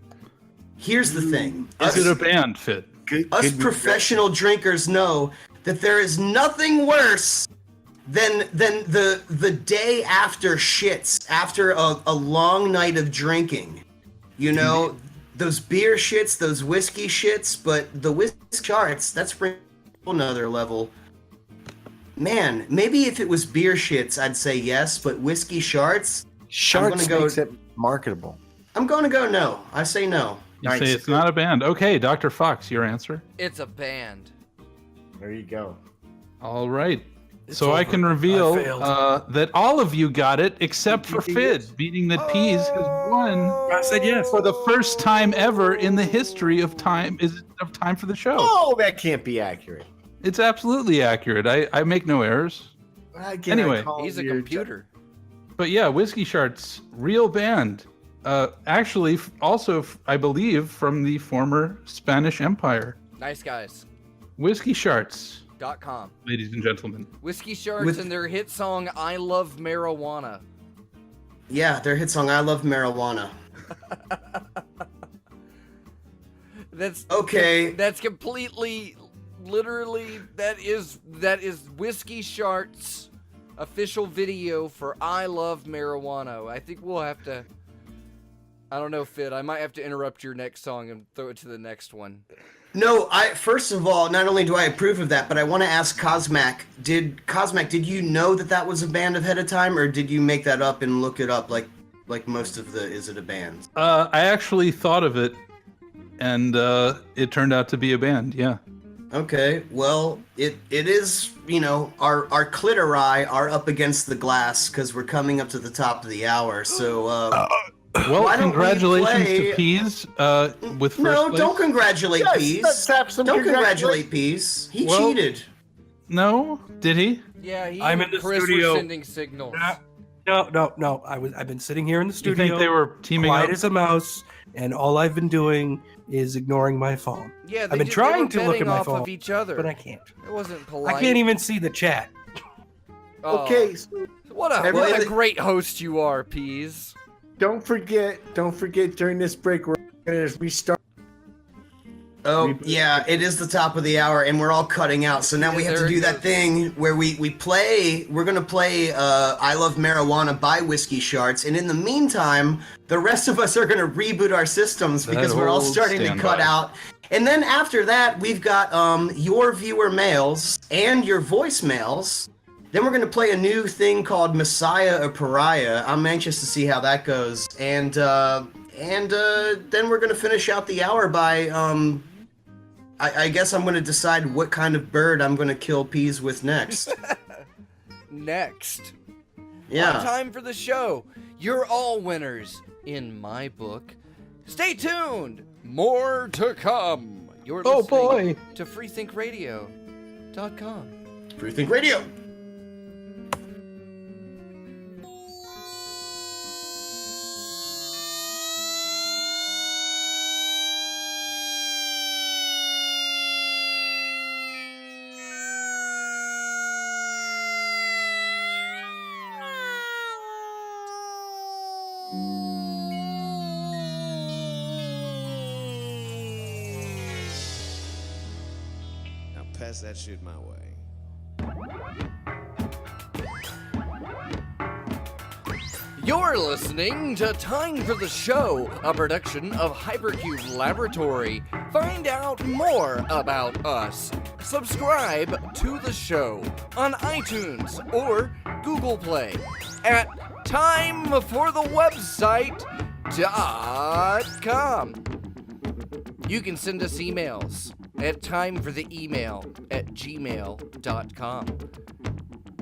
here's the thing: Is it a band, Fit? us professional drinkers know that there is nothing worse than the day after shits, after a long night of drinking. You know, those beer shits, those whiskey shits, but the Whiskey Sharts, that's another level. Man, maybe if it was beer shits, I'd say yes, but Whiskey Sharts, Sharts makes it marketable. I'm going to go no. I say no. You say it's not a band. Okay, Dr. Fox, your answer? It's a band. There you go. All right. It's so I over. can reveal I failed. that all of you got it except for Fid, meaning that Peas has won I said yes. for the first time ever in the history of time for the show. Oh, that can't be accurate. It's absolutely accurate. I make no errors. Again, Anyway. He's a computer. But yeah, Whiskey Sharts, real band. Actually, also, I believe, from the former Spanish Empire. Nice guys. WhiskeySharts.com, ladies and gentlemen. Whiskey Sharks and their hit song I Love Marijuana. Yeah, their hit song I Love Marijuana. That's okay. That's completely, literally, that is Whiskey Sharts' official video for I Love Marijuana. I think we'll have to. I don't know, Fid. I might have to interrupt your next song and throw it to the next one. No, first of all, not only do I approve of that, but I want to ask Cosmac. Did you know that was a band ahead of time, or did you make that up and look it up like most of the Is It a Band? I actually thought of it, and it turned out to be a band. Yeah. Okay, well, it is, our clitori are up against the glass because we're coming up to the top of the hour. So, well, why don't we congratulations play- to Peas with first no, place. don't congratulate Peas. let's have some Don't congratulate Peas. He cheated. No, did he? Yeah, I'm in the Chris studio. were sending signals. No. I've been sitting here in the You studio. think they were teaming quiet up? as a mouse, and all I've been doing is ignoring my phone. Yeah, I've been trying to look at my off phone, of each other, but I can't. It wasn't polite. I can't even see the chat. Oh. Okay, so What a great host you are, Peas. don't forget during this break we're going to restart. Oh, yeah, it is the top of the hour, and we're all cutting out. So now we have to do that thing where we're going to play I Love Marijuana by Whiskey Sharts, and in the meantime, the rest of us are going to reboot our systems because we're all starting to cut out. And then after that, we've got your viewer mails and your voicemails. Then we're going to play a new thing called Messiah or Pariah. I'm anxious to see how that goes. And then we're going to finish out the hour by... I guess I'm going to decide what kind of bird I'm going to kill Peas with next. Next. Yeah. Time for the show. You're all winners in my book. Stay tuned. More to come. You're listening to freethinkradio.com. Freethink Radio. Pass that shit my way. You're listening to Time for the Show, a production of Hypercube Laboratory. Find out more about us. Subscribe to the show on iTunes or Google Play at timeforthewebsite.com. You can send us emails at timefortheemail@gmail.com.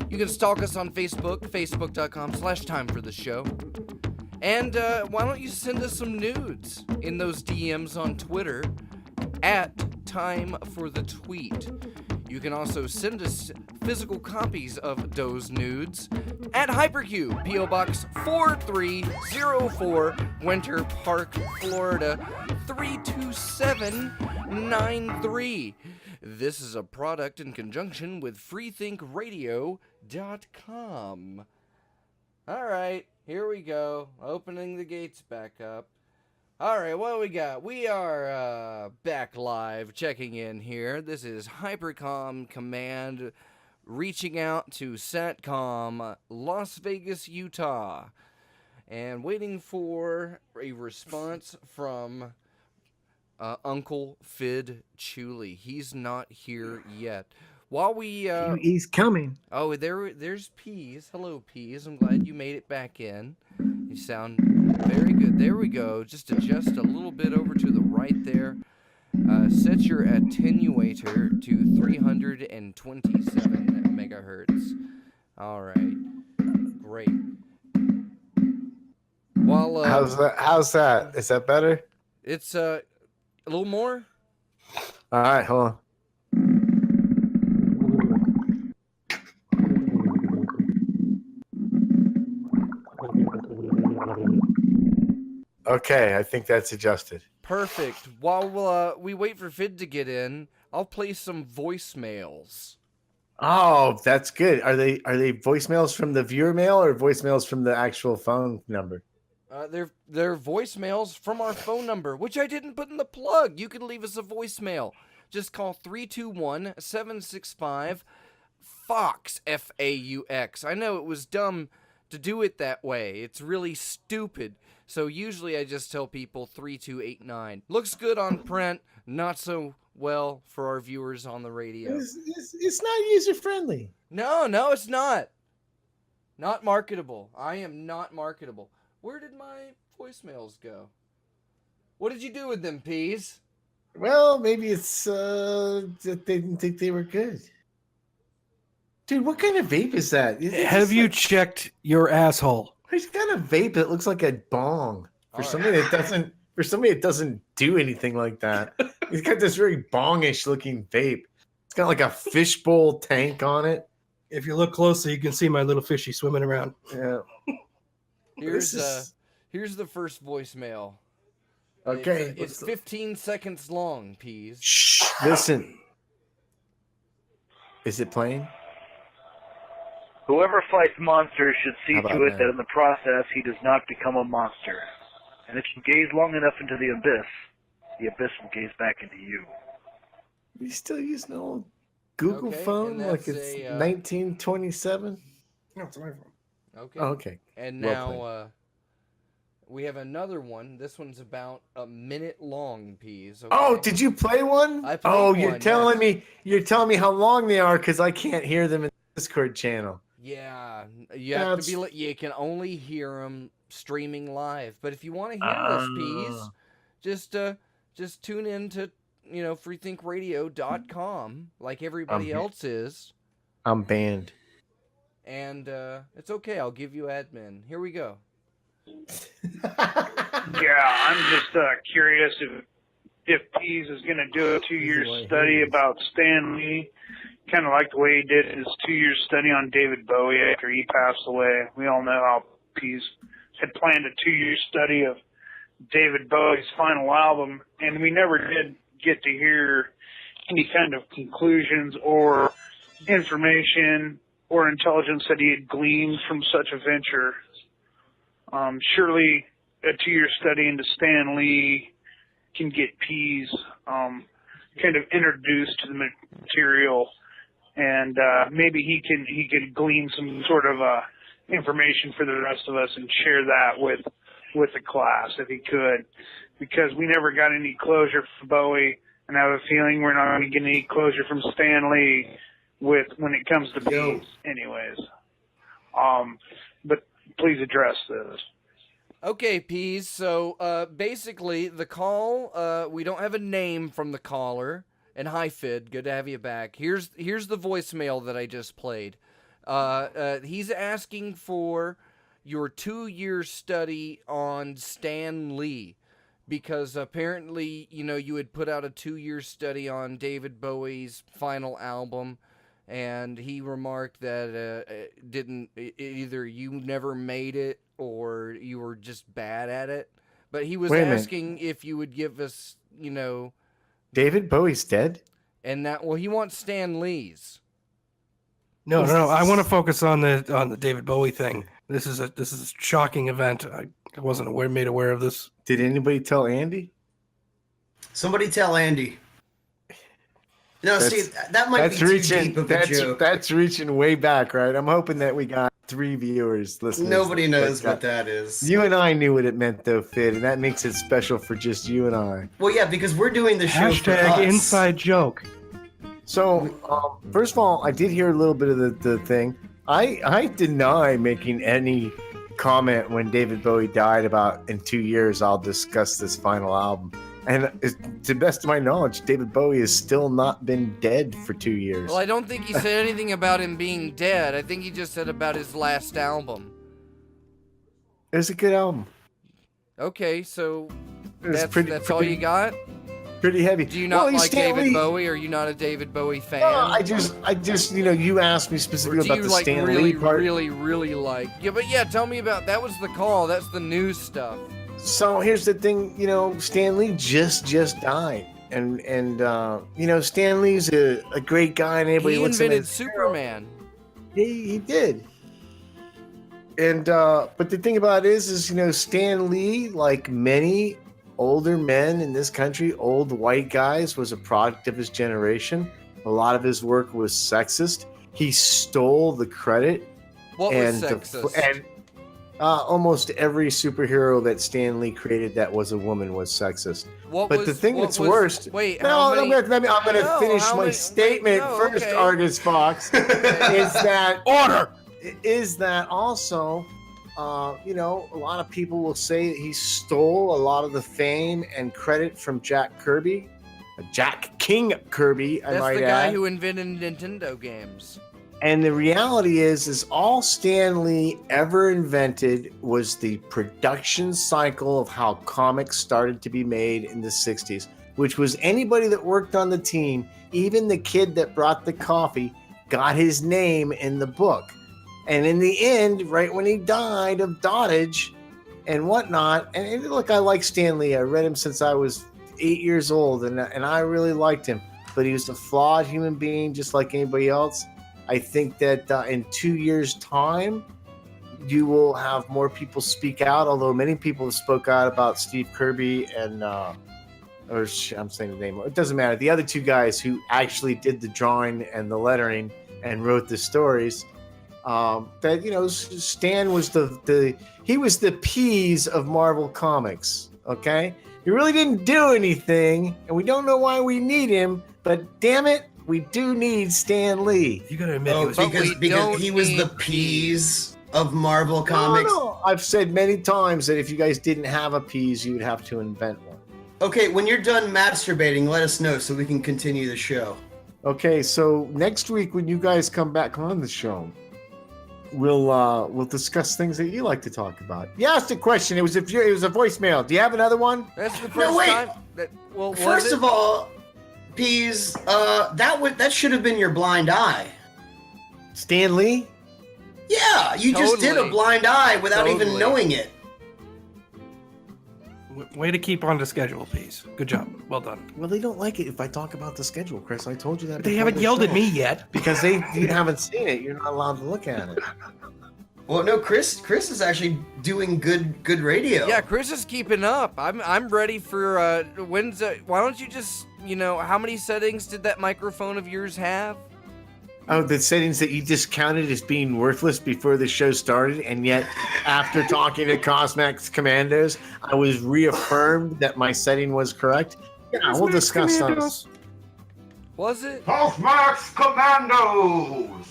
You can stalk us on Facebook, facebook.com/timefortheshow. And why don't you send us some nudes in those DMs on Twitter at timeforthetweet. You can also send us physical copies of those nudes at Hypercube, P.O. Box 4304, Winter Park, Florida 32793. This is a product in conjunction with freethinkradio.com. All right, here we go. Opening the gates back up. All right, what do we got? We are back live, checking in here. This is Hypercom Command reaching out to SATCOM, Las Vegas, Utah, and waiting for a response from Uncle Fid Chuli. He's not here yet. While we he's coming. Oh, there's Peas. Hello, Peas. I'm glad you made it back in. You sound very good. There we go. Just adjust a little bit over to the right there. Set your attenuator to 327 megahertz. All right. Great. While how's that? Is that better? It's a little more. All right, hold on. Okay, I think that's adjusted. Perfect. While we wait for Fid to get in, I'll play some voicemails. Oh, that's good. Are they voicemails from the viewer mail or voicemails from the actual phone number? They're voicemails from our phone number, which I didn't put in the plug. You can leave us a voicemail. Just call 321-765-FAUX, F-A-U-X. I know it was dumb to do it that way. It's really stupid. So usually I just tell people 3289. Looks good on print, not so well for our viewers on the radio. It's not user-friendly. No, it's not. Not marketable. I am not marketable. Where did my voicemails go? What did you do with them, Peas? Well, maybe it's that they didn't think they were good. Dude, what kind of vape is that? Have you checked your asshole? He's got a vape that looks like a bong. For somebody that doesn't do anything like that. He's got this very bongish looking vape. It's got like a fishbowl tank on it. If you look closely, you can see my little fishy swimming around. Yeah. Here's the first voicemail. Okay. It's 15 seconds long, Peas. Shh. Listen. Is it playing? Whoever fights monsters should see How to about it that? that in the process he does not become a monster. And if you gaze long enough into the abyss will gaze back into you. You still using an old Google Okay, phone and like that's it's a, 1927? No, it's my phone. Okay. Oh, okay. And Well now we have another one. This one's about a minute long, Peas. Okay? Oh, did you play one? I played Oh, one, you're telling me how long they are because I can't hear them in the Discord channel. Yeah, you have to be. You can only hear them streaming live. But if you want to hear this, Peas, just tune in to freethinkradio.com like everybody else is. I'm banned. And it's okay. I'll give you admin. Here we go. Yeah, I'm just curious if Pease is going to do a 2-year study about Stan Lee, kind of like the way he did his 2-year study on David Bowie after he passed away. We all know how Pease had planned a 2-year study of David Bowie's final album, and we never did get to hear any kind of conclusions or information or intelligence that he had gleaned from such a venture. Surely a 2-year study into Stan Lee can get Pease kind of introduced to the material, and maybe he could glean some sort of information for the rest of us and share that with the class if he could, because we never got any closure from Bowie, and I have a feeling we're not going to get any closure from Stan Lee when it comes to Pease, anyways. But please address this. Okay, Pease. So basically, the call. We don't have a name from the caller. And hi, Fid. Good to have you back. Here's the voicemail that I just played. He's asking for your 2-year study on Stan Lee, because apparently, you had put out a 2-year study on David Bowie's final album, and he remarked that either you never made it or you were just bad at it. But he was asking if you would give us, David Bowie's dead? And he wants Stan Lee's. No. I want to focus on the David Bowie thing. This is a shocking event. I wasn't made aware of this. Did anybody tell Andy? Somebody tell Andy. No, that might be too deep of a joke. That's reaching way back, right? I'm hoping that we got 3 viewers listening. Nobody knows what that is. You and I knew what it meant, though, Fid, and that makes it special for just you and I. Well, yeah, because we're doing the show for us. Hashtag inside joke. So, first of all, I did hear a little bit of the thing. I deny making any comment when David Bowie died about in 2 years I'll discuss this final album. And to the best of my knowledge, David Bowie has still not been dead for 2 years. Well, I don't think he said anything about him being dead. I think he just said about his last album. It was a good album. Okay, so that's all you got? Pretty heavy. Do you not like David Bowie? Or are you not a David Bowie fan? No, I just, you asked me specifically about the Stan Lee part. Really like. Yeah, but yeah, tell me about that. Was the call? That's the news stuff. So here's the thing, Stan Lee just died, and Stan Lee's a great guy, and everybody looks at him. He invented Superman. He did. And but the thing about it is Stan Lee, like many older men in this country, old white guys, was a product of his generation. A lot of his work was sexist. He stole the credit. What was sexist? Almost every superhero that Stan Lee created that was a woman was sexist. The thing that's worst. Wait, I'm going to finish my statement first, okay. Argus Fox. is that order? Is that also, a lot of people will say that he stole a lot of the fame and credit from Jack Kirby, Jack King Kirby. That's the guy who invented Nintendo games. And the reality is all Stan Lee ever invented was the production cycle of how comics started to be made in the 60s, which was anybody that worked on the team, even the kid that brought the coffee, got his name in the book. And in the end, right when he died of dotage and whatnot, and look, I like Stan Lee. I read him since I was 8 years old, and I really liked him. But he was a flawed human being just like anybody else. I think that in 2 years' time, you will have more people speak out, although many people have spoke out about Steve Kirby and, I'm saying the name, it doesn't matter. The other two guys who actually did the drawing and the lettering and wrote the stories, Stan was he was the Pease of Marvel Comics, okay? He really didn't do anything, and we don't know why we need him, but damn it, we do need Stan Lee. You gotta admit, because he was the Pease of Marvel Comics. No. I've said many times that if you guys didn't have a Pease, you would have to invent one. Okay, when you're done masturbating, let us know so we can continue the show. Okay, so next week when you guys come back on the show, we'll discuss things that you like to talk about. You asked a question. It was a voicemail. Do you have another one? That's the first time. First of all, Pease, that should have been your blind eye. Stan Lee? Yeah, you just did a blind eye without even knowing it. Way to keep on the schedule, Pease. Good job. Well done. Well, they don't like it if I talk about the schedule, Chris. I told you that. But they haven't yelled at me yet. Because you haven't seen it. You're not allowed to look at it. Well, no, Chris is actually doing good radio. Yeah, Chris is keeping up. I'm ready for when's why don't you just, how many settings did that microphone of yours have? Oh, the settings that you discounted as being worthless before the show started, and yet after talking to Cosmax Commandos, I was reaffirmed that my setting was correct. Yeah, we'll discuss those. Was it? Cosmax Commandos!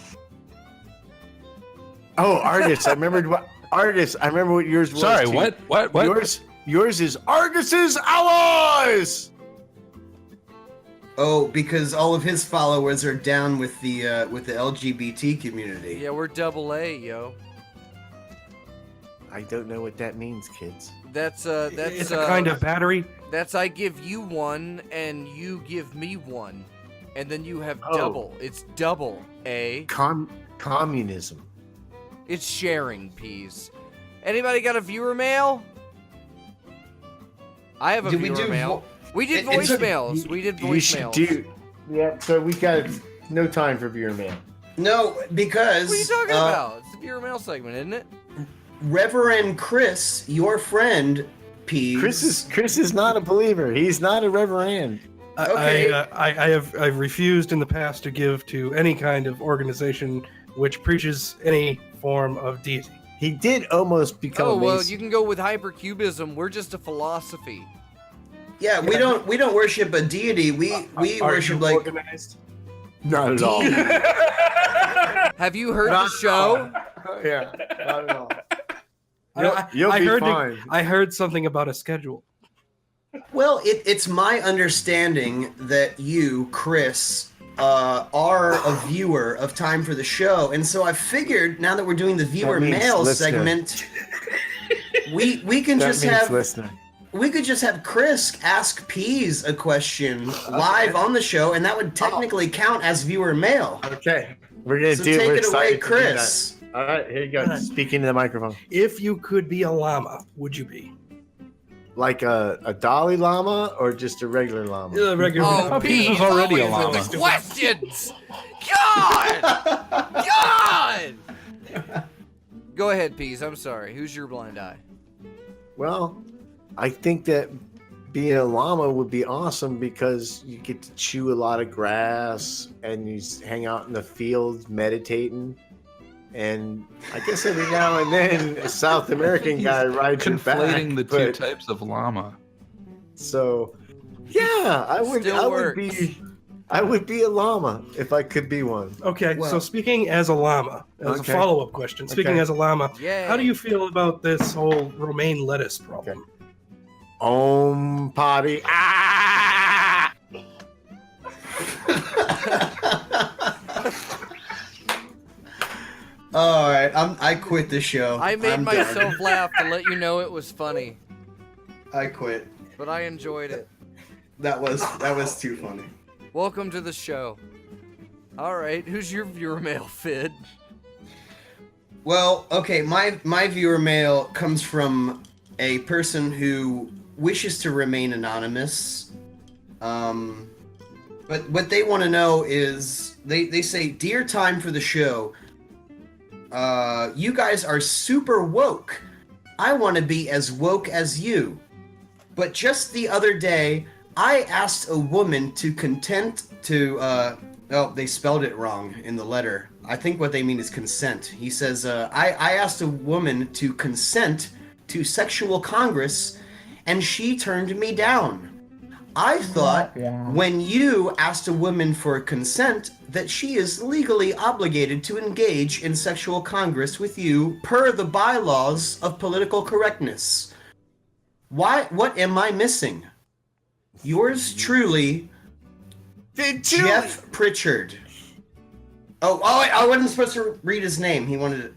Oh, Argus, I remembered what yours was. Sorry, too. what? Yours is Argus's Allies! Oh, because all of his followers are down with the LGBT community. Yeah, we're AA, yo. I don't know what that means, kids. That's It's a kind of battery. That's I give you one and you give me one, and then you have Oh. double. It's double A. Communism. It's sharing, Peas. Anybody got a viewer mail? I have a Did we viewer do mail. We did it's a- voicemails. We did You should voicemails. do. Yeah, so we got no time for viewer mail. No, because What are you talking about? It's the viewer mail segment, isn't it? Reverend Chris, your friend, Peas. Chris is not a believer. He's not a reverend. Okay. I've refused in the past to give to any kind of organization which preaches any form of deity. He did almost become Oh a well, Mason. you can go with hypercubism. We're just a philosophy. Yeah, we don't worship a deity. We Are worship you like organized? Not at all. Have you heard Not the show? Yeah, not at all. I You'll be fine. I heard something about a schedule. Well, it's my understanding that you, Chris, are a viewer of Time for the Show, and so I figured now that we're doing the viewer means mail listener. segment, we can That just means have listener. we could just have Chris ask Peas a question live on the show, and that would technically count as viewer mail. Okay, we're gonna So do. take we're it away, excited to do Chris. that. All right, here you go. Speaking to the microphone, If you could be a llama, would you be? like a Dalai Lama or just a regular llama? A regular. Oh, Peas Peas was already a always llama. with the questions. God. Go ahead, Peas. I'm sorry. Who's your blind eye? Well, I think that being a llama would be awesome because you get to chew a lot of grass and you hang out in the fields meditating. And I guess every now and then a South American guy rides your back. Conflating the two but- types of llama. So, yeah, I would be a llama if I could be one. Okay, Well- so speaking as a llama, as Okay. a follow-up question, speaking Okay. as a llama, Yeah. how do you feel about this whole romaine lettuce problem? Om potty. Ah! All right, I quit the show. I made I'm myself done. laugh to let you know it was funny, I quit. but I enjoyed it. That was too funny. Welcome to the show. All right, who's your viewer mail, Fid? Well, okay, my viewer mail comes from a person who wishes to remain anonymous. But what they want to know is they say, "Dear Time for the Show, you guys are super woke. I want to be as woke as you. But just the other day, I asked a woman to consent to, oh, they spelled it wrong in the letter. I think what they mean is consent. He says, I asked a woman to consent to sexual congress, and she turned me down. I thought when you asked a woman for consent that she is legally obligated to engage in sexual congress with you per the bylaws of political correctness. What am I missing? Yours truly, Jeff Pritchard." Oh, I wasn't supposed to read his name. He wanted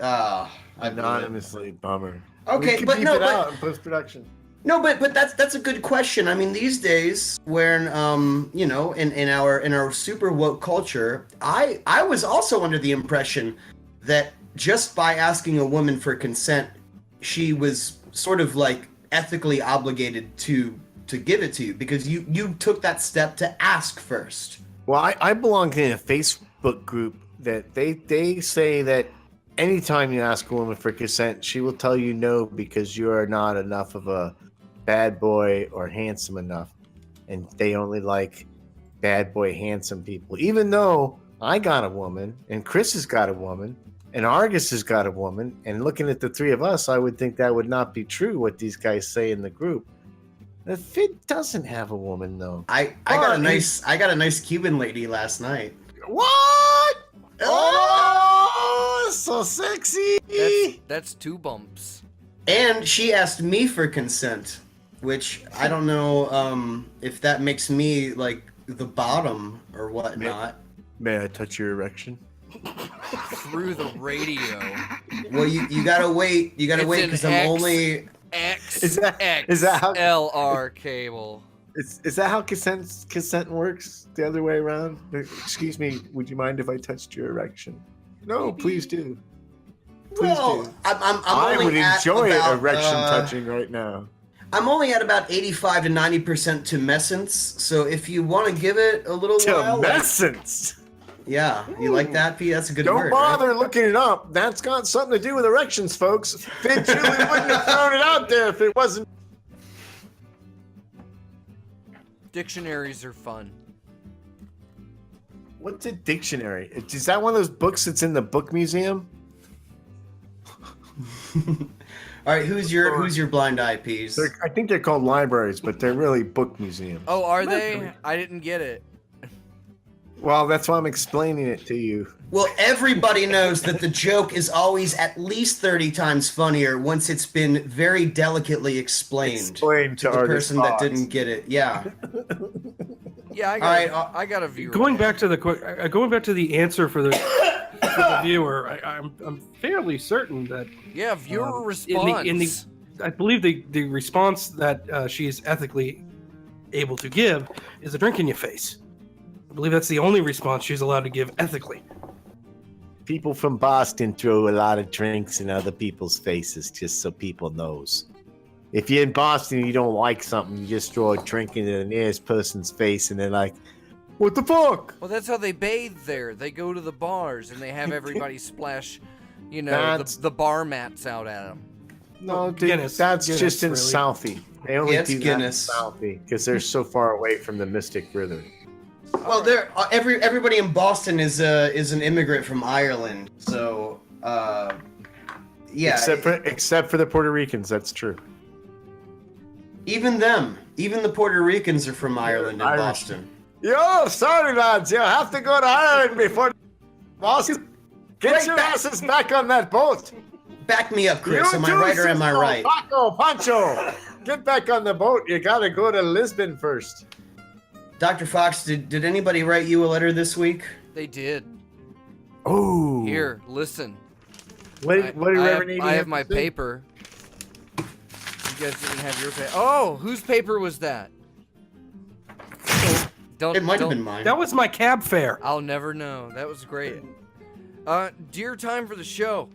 Anonymously, bummer. Okay, we can but beep no, it but- out in post-production. No, but that's a good question. I mean, these days, when you know, in our super woke culture, I was also under the impression that just by asking a woman for consent, she was sort of like ethically obligated to give it to you because you took that step to ask first. Well, I belong in a Facebook group that they say that anytime you ask a woman for consent, she will tell you no because you are not enough of a bad boy or handsome enough, and they only like bad boy handsome people. Even though I got a woman, and Chris has got a woman, and Argus has got a woman, and looking at the three of us, I would think that would not be true what these guys say in the group. The Fit doesn't have a woman though. I got a nice Cuban lady last night. What? Oh, so sexy. That's 2 bumps. And she asked me for consent, which I don't know if that makes me like the bottom or whatnot. May I touch your erection? Through the radio. Well, you gotta wait. You gotta wait because I'm only. Is that how XLR cable. Is that how consent works? The other way around? Excuse me, would you mind if I touched your erection? No, please do. Please Well, do. I would enjoy about, erection touching right now. I'm only at about 85 to 90% tumescence, so if you want to give it a little while. Tumescence. Yeah, you like that, P? That's a good Don't word. bother right? looking it up. That's got something to do with erections, folks. Finn Julie wouldn't have thrown it out there if it wasn't. Dictionaries are fun. What's a dictionary? Is that one of those books that's in the book museum? All right, who's your blind eye, Ps? I think they're called libraries, but they're really book museums. Oh, are they? I didn't get it. Well, that's why I'm explaining it to you. Well, everybody knows that the joke is always at least 30 times funnier once it's been very delicately explained to the person that didn't get it. Yeah. Yeah, I got a viewer. Going back to the answer for the viewer, I'm fairly certain that viewer response. I believe the response that she is ethically able to give is a drink in your face. I believe that's the only response she's allowed to give ethically. People from Boston throw a lot of drinks in other people's faces just so people knows. If you're in Boston and you don't like something, you just throw a drink into the nearest person's face and they're like, what the fuck? Well, that's how they bathe there. They go to the bars and they have everybody splash, the bar mats out at them. No, Guinness. That's Guinness, just in really. Southie. They only it's do Guinness. that in Southie because they're so far away from the Mystic River. Well, everybody in Boston is an immigrant from Ireland, so yeah. Except for the Puerto Ricans, that's true. Even the Puerto Ricans are from Ireland and Boston. Yo, sorry lads, you have to go to Ireland before Boston. Get your asses back on that boat. Back me up, Chris. Am I right or am I right? Paco, Pancho, get back on the boat. You gotta go to Lisbon first. Dr. Fox, did anybody write you a letter this week? They did. Oh. Here, listen. What do Reverend Edie I have my paper. You guys didn't have your paper. Oh, whose paper was that? It might have been mine. That was my cab fare. I'll never know. That was great. Dear time for the show.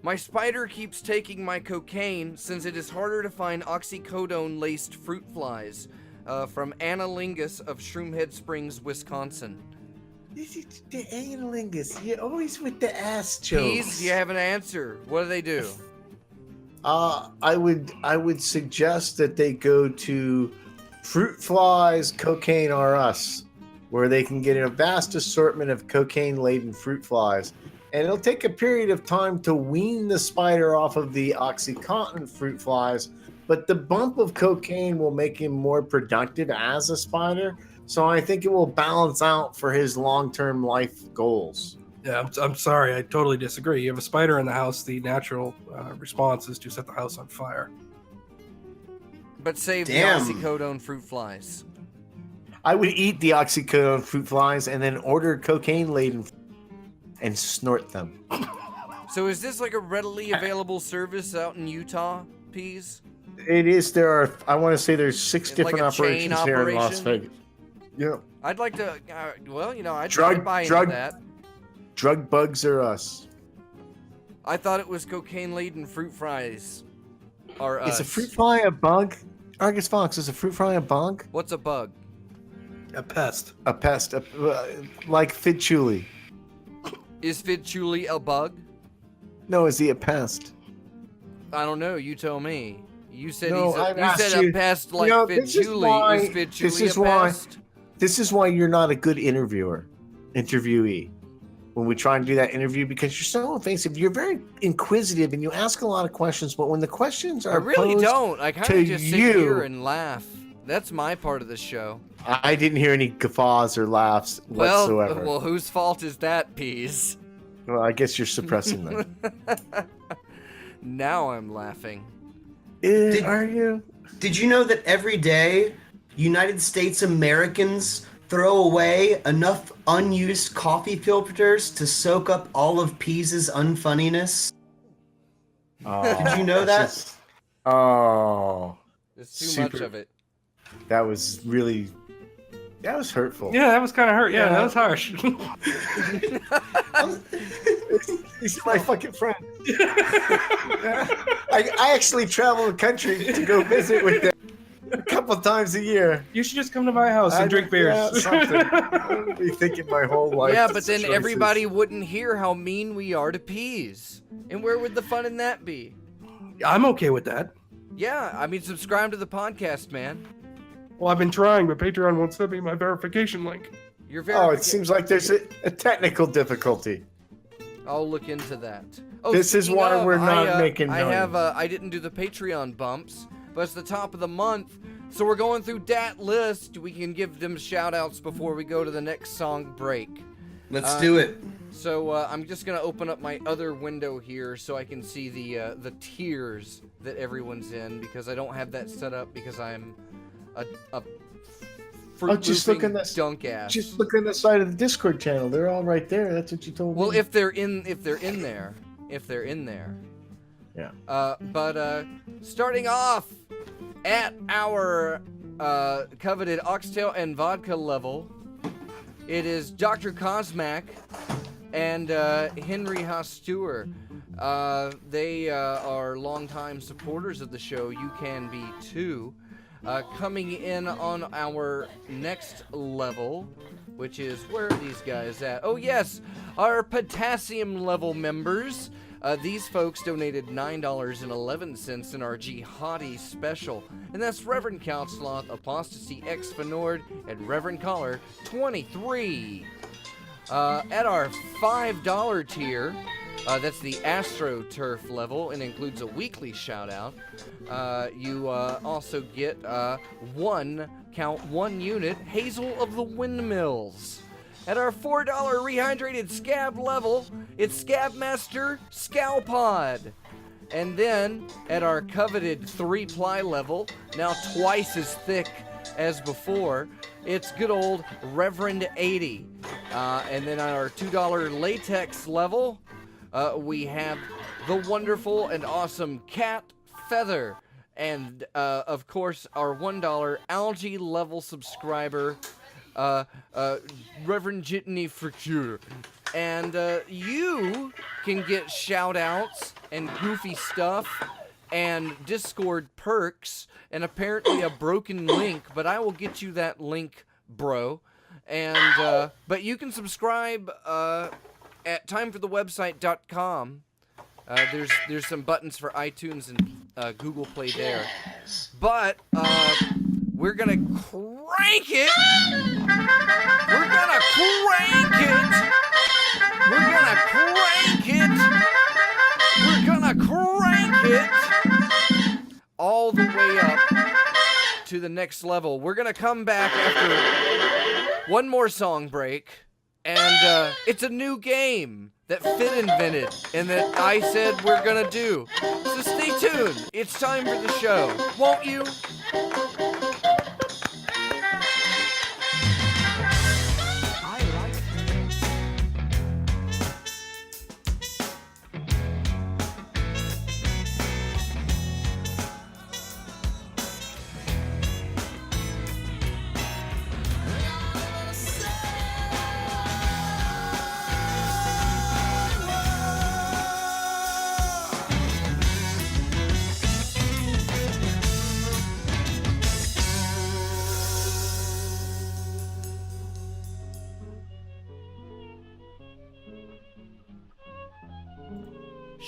My spider keeps taking my cocaine since it is harder to find oxycodone-laced fruit flies. From Anna Lingus of Shroomhead Springs, Wisconsin. This is the analingus. You're always with the ass jokes. Please, you have an answer. What do they do? I would suggest that they go to Fruit Flies Cocaine R Us, where they can get a vast assortment of cocaine-laden fruit flies. And it'll take a period of time to wean the spider off of the OxyContin fruit flies, but the bump of cocaine will make him more productive as a spider. So I think it will balance out for his long-term life goals. Yeah, I'm sorry. I totally disagree. You have a spider in the house. The natural response is to set the house on fire. But save Damn. the oxycodone fruit flies. I would eat the oxycodone fruit flies and then order cocaine-laden and snort them. So is this like a readily available service out in Utah, Peas? It is. There are, I want to say there's 6 It's different like a chain operations here in Las operation? Vegas. Yeah. I'd like to, I'd buy into drug- that. Drug bugs are us. I thought it was cocaine-laden fruit fries. Are us. Is a fruit fly a bug? Argus Fox, is a fruit fly a bug? What's a bug? A pest. A pest, like Fidchuli. Is Fidchuli a bug? No, is he a pest? I don't know. You tell me. You said No, I've asked you said you- a pest like this is Fidchuli. why- Is Fidchuli this is a why- pest? This is why you're not a good interviewee. when we try and do that interview because you're so evasive. You're very inquisitive and you ask a lot of questions, but when the questions are I really posed don't. I kind to of just sit you, here and laugh. That's my part of the show. I didn't hear any guffaws or laughs whatsoever. Well, whose fault is that, Peas? Well, I guess you're suppressing them. Now I'm laughing. Are you? Did you know that every day United States Americans throw away enough unused coffee filters to soak up all of Pease's unfunniness? Did you know that? There's too much of it. That was hurtful. Yeah, that was kind of hurt. Yeah, that was harsh. He's my fucking friend. I actually travel the country to go visit with them a couple times a year. You should just come to my house and drink beers. Yeah, something. I've been thinking my whole life. Yeah, but then everybody wouldn't hear how mean we are to Peas. And where would the fun in that be? I'm okay with that. Yeah, I mean, subscribe to the podcast, man. Well, I've been trying, but Patreon won't send me my verification link. You're very. It seems like there's a technical difficulty. I'll look into that. Oh, this is why we're not making noise. I didn't do the Patreon bumps, but it's the top of the month, so we're going through that list. We can give them shout-outs before we go to the next song break. Let's do it. So I'm just gonna open up my other window here so I can see the tiers that everyone's in, because I don't have that set up because I'm a just look in the dunk ass. Just look on the side of the Discord channel. They're all right there. That's what you told me. Well, if they're in there. Yeah. But starting off at our coveted oxtail and vodka level, it is Dr. Cosmac and Henry Hastuer. They are longtime supporters of the show. You can be too. Coming in on our next level, which is, where are these guys at? Oh yes, our potassium level members. These folks donated $9.11 in our Jihadi special, and that's Reverend Couchsloth, Apostasy X Fenord, and Reverend Collar 23. At our $5 tier, that's the AstroTurf level and includes a weekly shout-out. You also get one unit, Hazel of the Windmills. At our $4 rehydrated scab level, it's Scabmaster Scalpod. And then, at our coveted 3-ply level, now twice as thick as before, it's good old Reverend 80. And then on our $2 latex level, we have the wonderful and awesome Cat Feather. And, of course, our $1 algae level subscriber, Reverend Jitney Fricure. And you can get shout-outs and goofy stuff and Discord perks and apparently a broken link, but I will get you that link, bro. And but you can subscribe at timeforthewebsite.com. There's some buttons for iTunes and Google Play there. But we're gonna crank it. We're gonna crank it. We're gonna crank it. We're gonna crank it all the way up to the next level. We're gonna come back after one more song break, and it's a new game that Finn invented and that I said we're gonna do. So stay tuned. It's time for the show, won't you?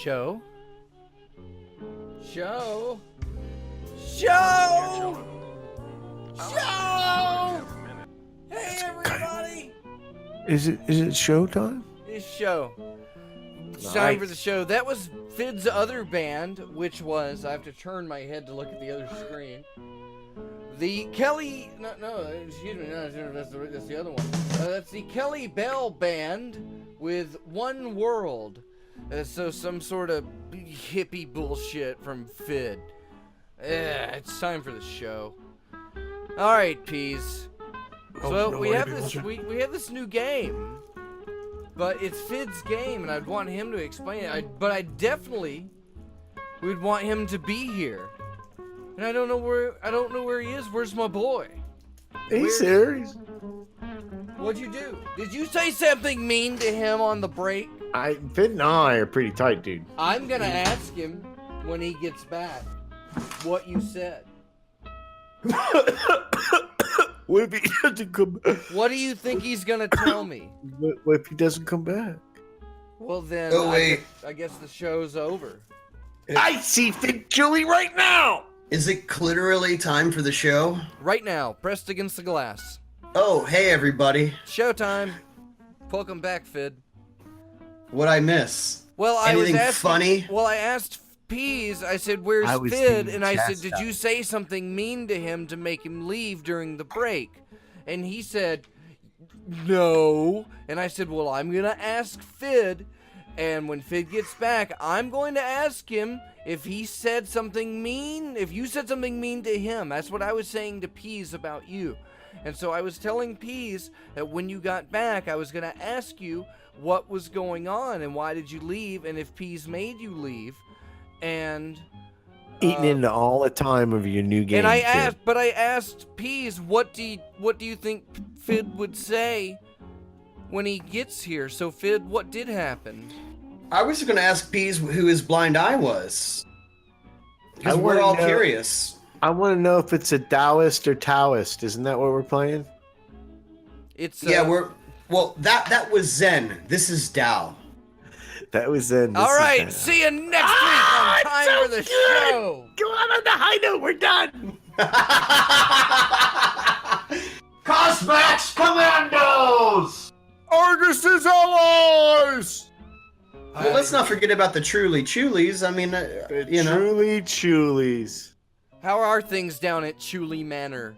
Show. Hey everybody! Is it showtime? this show. It's time for the show. That was Fid's other band, which was, I have to turn my head to look at the other screen. The Kelly, excuse me, that's the other one. That's the Kelly Bell Band with One World. So some sort of hippie bullshit from Fid. It's time for the show. All right, Peas. So we have this new game, but it's Fid's game, and I'd want him to explain it. But I definitely would want him to be here. And I don't know where he is. Where's my boy? He's here. What'd you do? Did you say something mean to him on the break? Fid and I are pretty tight, dude. I'm gonna ask him when he gets back what you said. What if he doesn't come back? What do you think he's gonna tell me? What if he doesn't come back? Well then, I guess the show's over. I see Fid Julie right now! Is it literally time for the show? Right now, pressed against the glass. Oh, hey everybody. Showtime. Welcome back, Fid. What'd I miss? Well, Anything I was asking, funny? Well, I asked Peas, I said, where's Fid? And I said, did you say something mean to him to make him leave during the break? And he said, no. And I said, well, I'm going to ask Fid. And when Fid gets back, I'm going to ask him if he said something mean, if you said something mean to him. That's what I was saying to Peas about you. And so I was telling Peas that when you got back, I was going to ask you what was going on and why did you leave, and if Peas made you leave. And eating into all the time of your new game. And I asked Peas, what do you think Fid would say when he gets here? So Fid, what did happen? I was going to ask Peas who his blind eye was. Because we're all curious. I want to know if it's a Taoist or Taoist. Isn't that what we're playing? It's well, that was Zen. This is Tao. That was Zen. All right, see you next week on Time for the Show. Go on the high note. We're done. Cosmax Commandos! Argus is ours! Well, let's not forget about the Truly Chulies. I mean, you know. Truly Chulies. How are things down at Chuli Manor?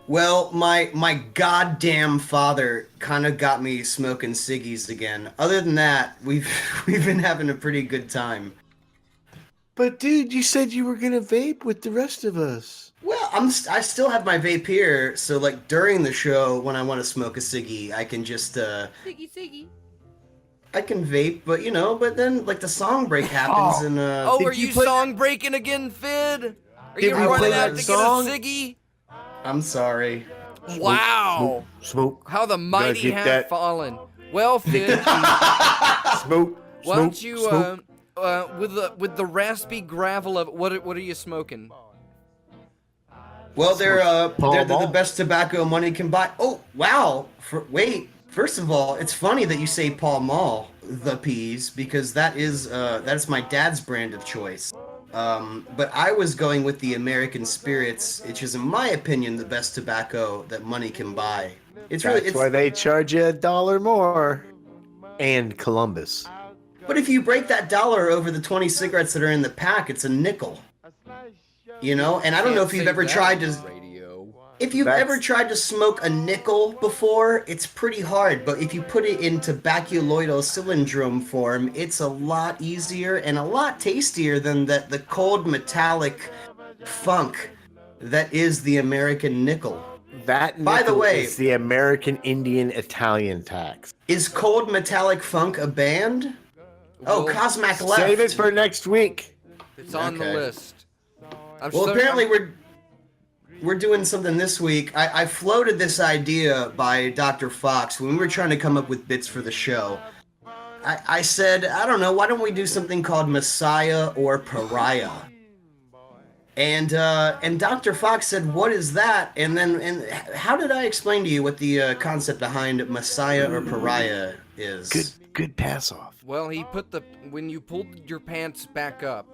Well, my goddamn father kind of got me smoking ciggies again. Other than that, we've been having a pretty good time. But dude, you said you were gonna vape with the rest of us. Well, I still have my vape here, so like during the show when I want to smoke a ciggy, I can just Siggy. I can vape, but then like the song break happens and are you song breaking again, Fid? Are you running out to get a ciggy? I'm sorry. Wow. Smoke. How the mighty have fallen. Well, Fid. Smoke. Why don't you with the raspy gravel of what are you smoking? Well, they're the best tobacco money can buy. Oh, wow. First of all, it's funny that you say Pall Mall, the Peas, because that's my dad's brand of choice. But I was going with the American Spirits, which is, in my opinion, the best tobacco that money can buy. That's why they charge you $1 more. And Columbus. But if you break that dollar over the 20 cigarettes that are in the pack, it's a nickel. And I don't know if you've ever tried to... If you've ever tried to smoke a nickel before, it's pretty hard, but if you put it in tuberculoidal cylindrome form, it's a lot easier and a lot tastier than the cold metallic funk that is the American nickel. That nickel, by the way, is the American Indian Italian tax. Is Cold Metallic Funk a band? Oh, Cosmac left. Save it for next week. It's on the list. Apparently we're doing something this week. I floated this idea by Dr. Fox when we were trying to come up with bits for the show. I said, I don't know, why don't we do something called Messiah or Pariah? And Dr. Fox said, what is that? And how did I explain to you what the concept behind Messiah or Pariah is? Good pass off. Well, when you pulled your pants back up,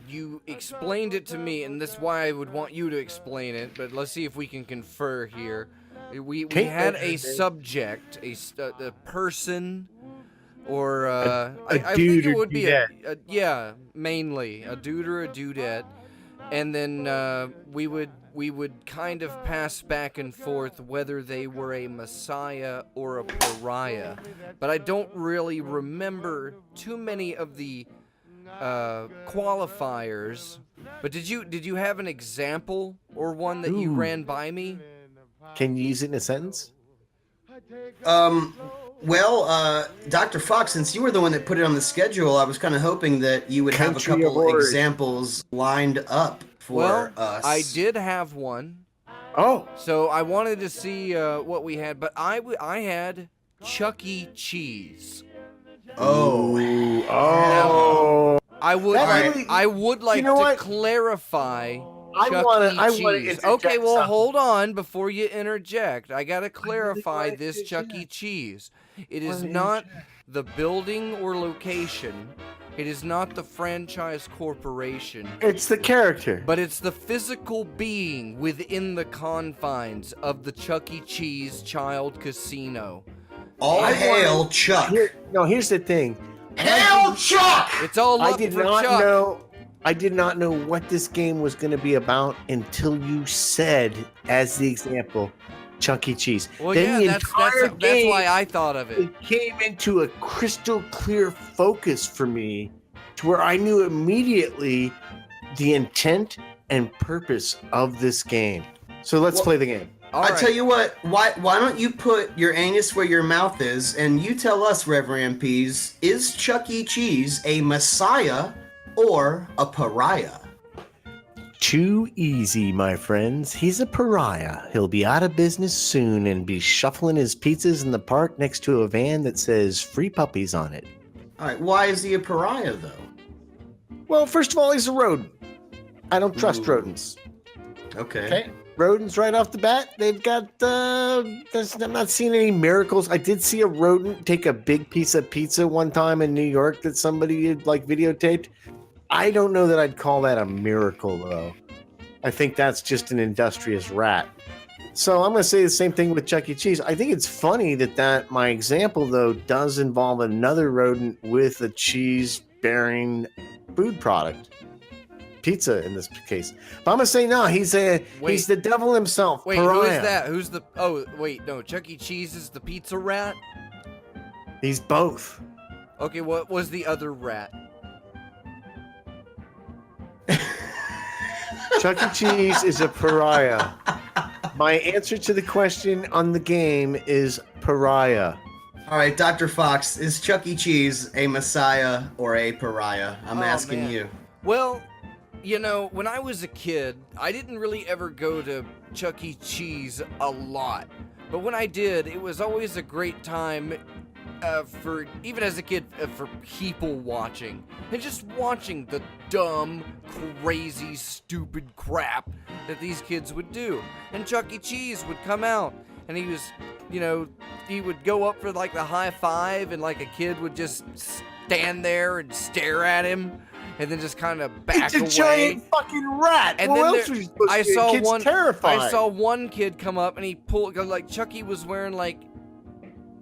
you explained it to me, and that's why I would want you to explain it, but let's see if we can confer here. We had a subject, a person, or I dude think it or would be dudette. mainly a dude or a dudette, and then we would kind of pass back and forth whether they were a messiah or a pariah, but I don't really remember too many of the qualifiers. But did you have an example or one that you ran by me? Can you use it in a sentence? Well, Dr. Fox, since you were the one that put it on the schedule, I was kind of hoping that you would have a couple examples lined up for us. I did have one. Oh. So I wanted to see what we had, but I had Chuck E. Cheese. Oh. Oh. I would like to clarify. I want to Okay, well, hold on before you interject. I gotta clarify this Chuck E. Cheese. It is not the building or location. It is not the franchise corporation. It's the character. But it's the physical being within the confines of the Chuck E. Cheese Child Casino. All hail Chuck. Here's the thing. Hail Chuck! It's all up for Chuck. I did not know what this game was going to be about until you said, as the example, Chuck E. Cheese. Well, then yeah, that's why I thought of it. It came into a crystal clear focus for me to where I knew immediately the intent and purpose of this game. So let's play the game. Tell you what, why don't you put your anus where your mouth is, and you tell us, Reverend MPs, is Chuck E. Cheese a messiah or a pariah? Too easy, my friends. He's a pariah. He'll be out of business soon and be shuffling his pizzas in the park next to a van that says free puppies on it. All right, why is he a pariah, though? Well, first of all, he's a rodent. I don't trust rodents. Okay. Rodents right off the bat, they've got, I'm not seeing any miracles. I did see a rodent take a big piece of pizza one time in New York that somebody had, videotaped. I don't know that I'd call that a miracle, though. I think that's just an industrious rat. So I'm going to say the same thing with Chuck E. Cheese. I think it's funny that my example, though, does involve another rodent with a cheese-bearing food product. Pizza in this case. But I'm going to say no, he's the devil himself. Wait, pariah. who is that? Who's the... Oh, wait, no, Chuck E. Cheese is the pizza rat? He's both. Okay, what was the other rat? Chuck E. Cheese is a pariah. My answer to the question on the game is pariah. All right, Dr. Fox, is Chuck E. Cheese a messiah or a pariah? I'm asking you. Well, you know, when I was a kid, I didn't really ever go to Chuck E. Cheese a lot. But when I did, it was always a great time for, even as a kid, for people watching. And just watching the dumb, crazy, stupid crap that these kids would do. And Chuck E. Cheese would come out, and he was, you know, he would go up for like the high five, and like a kid would just stand there and stare at him. And then just kind of back away. It's a giant fucking rat. And what then else was you supposed to do? The kid's terrified. I saw one kid come up and he pulled, like Chucky was wearing like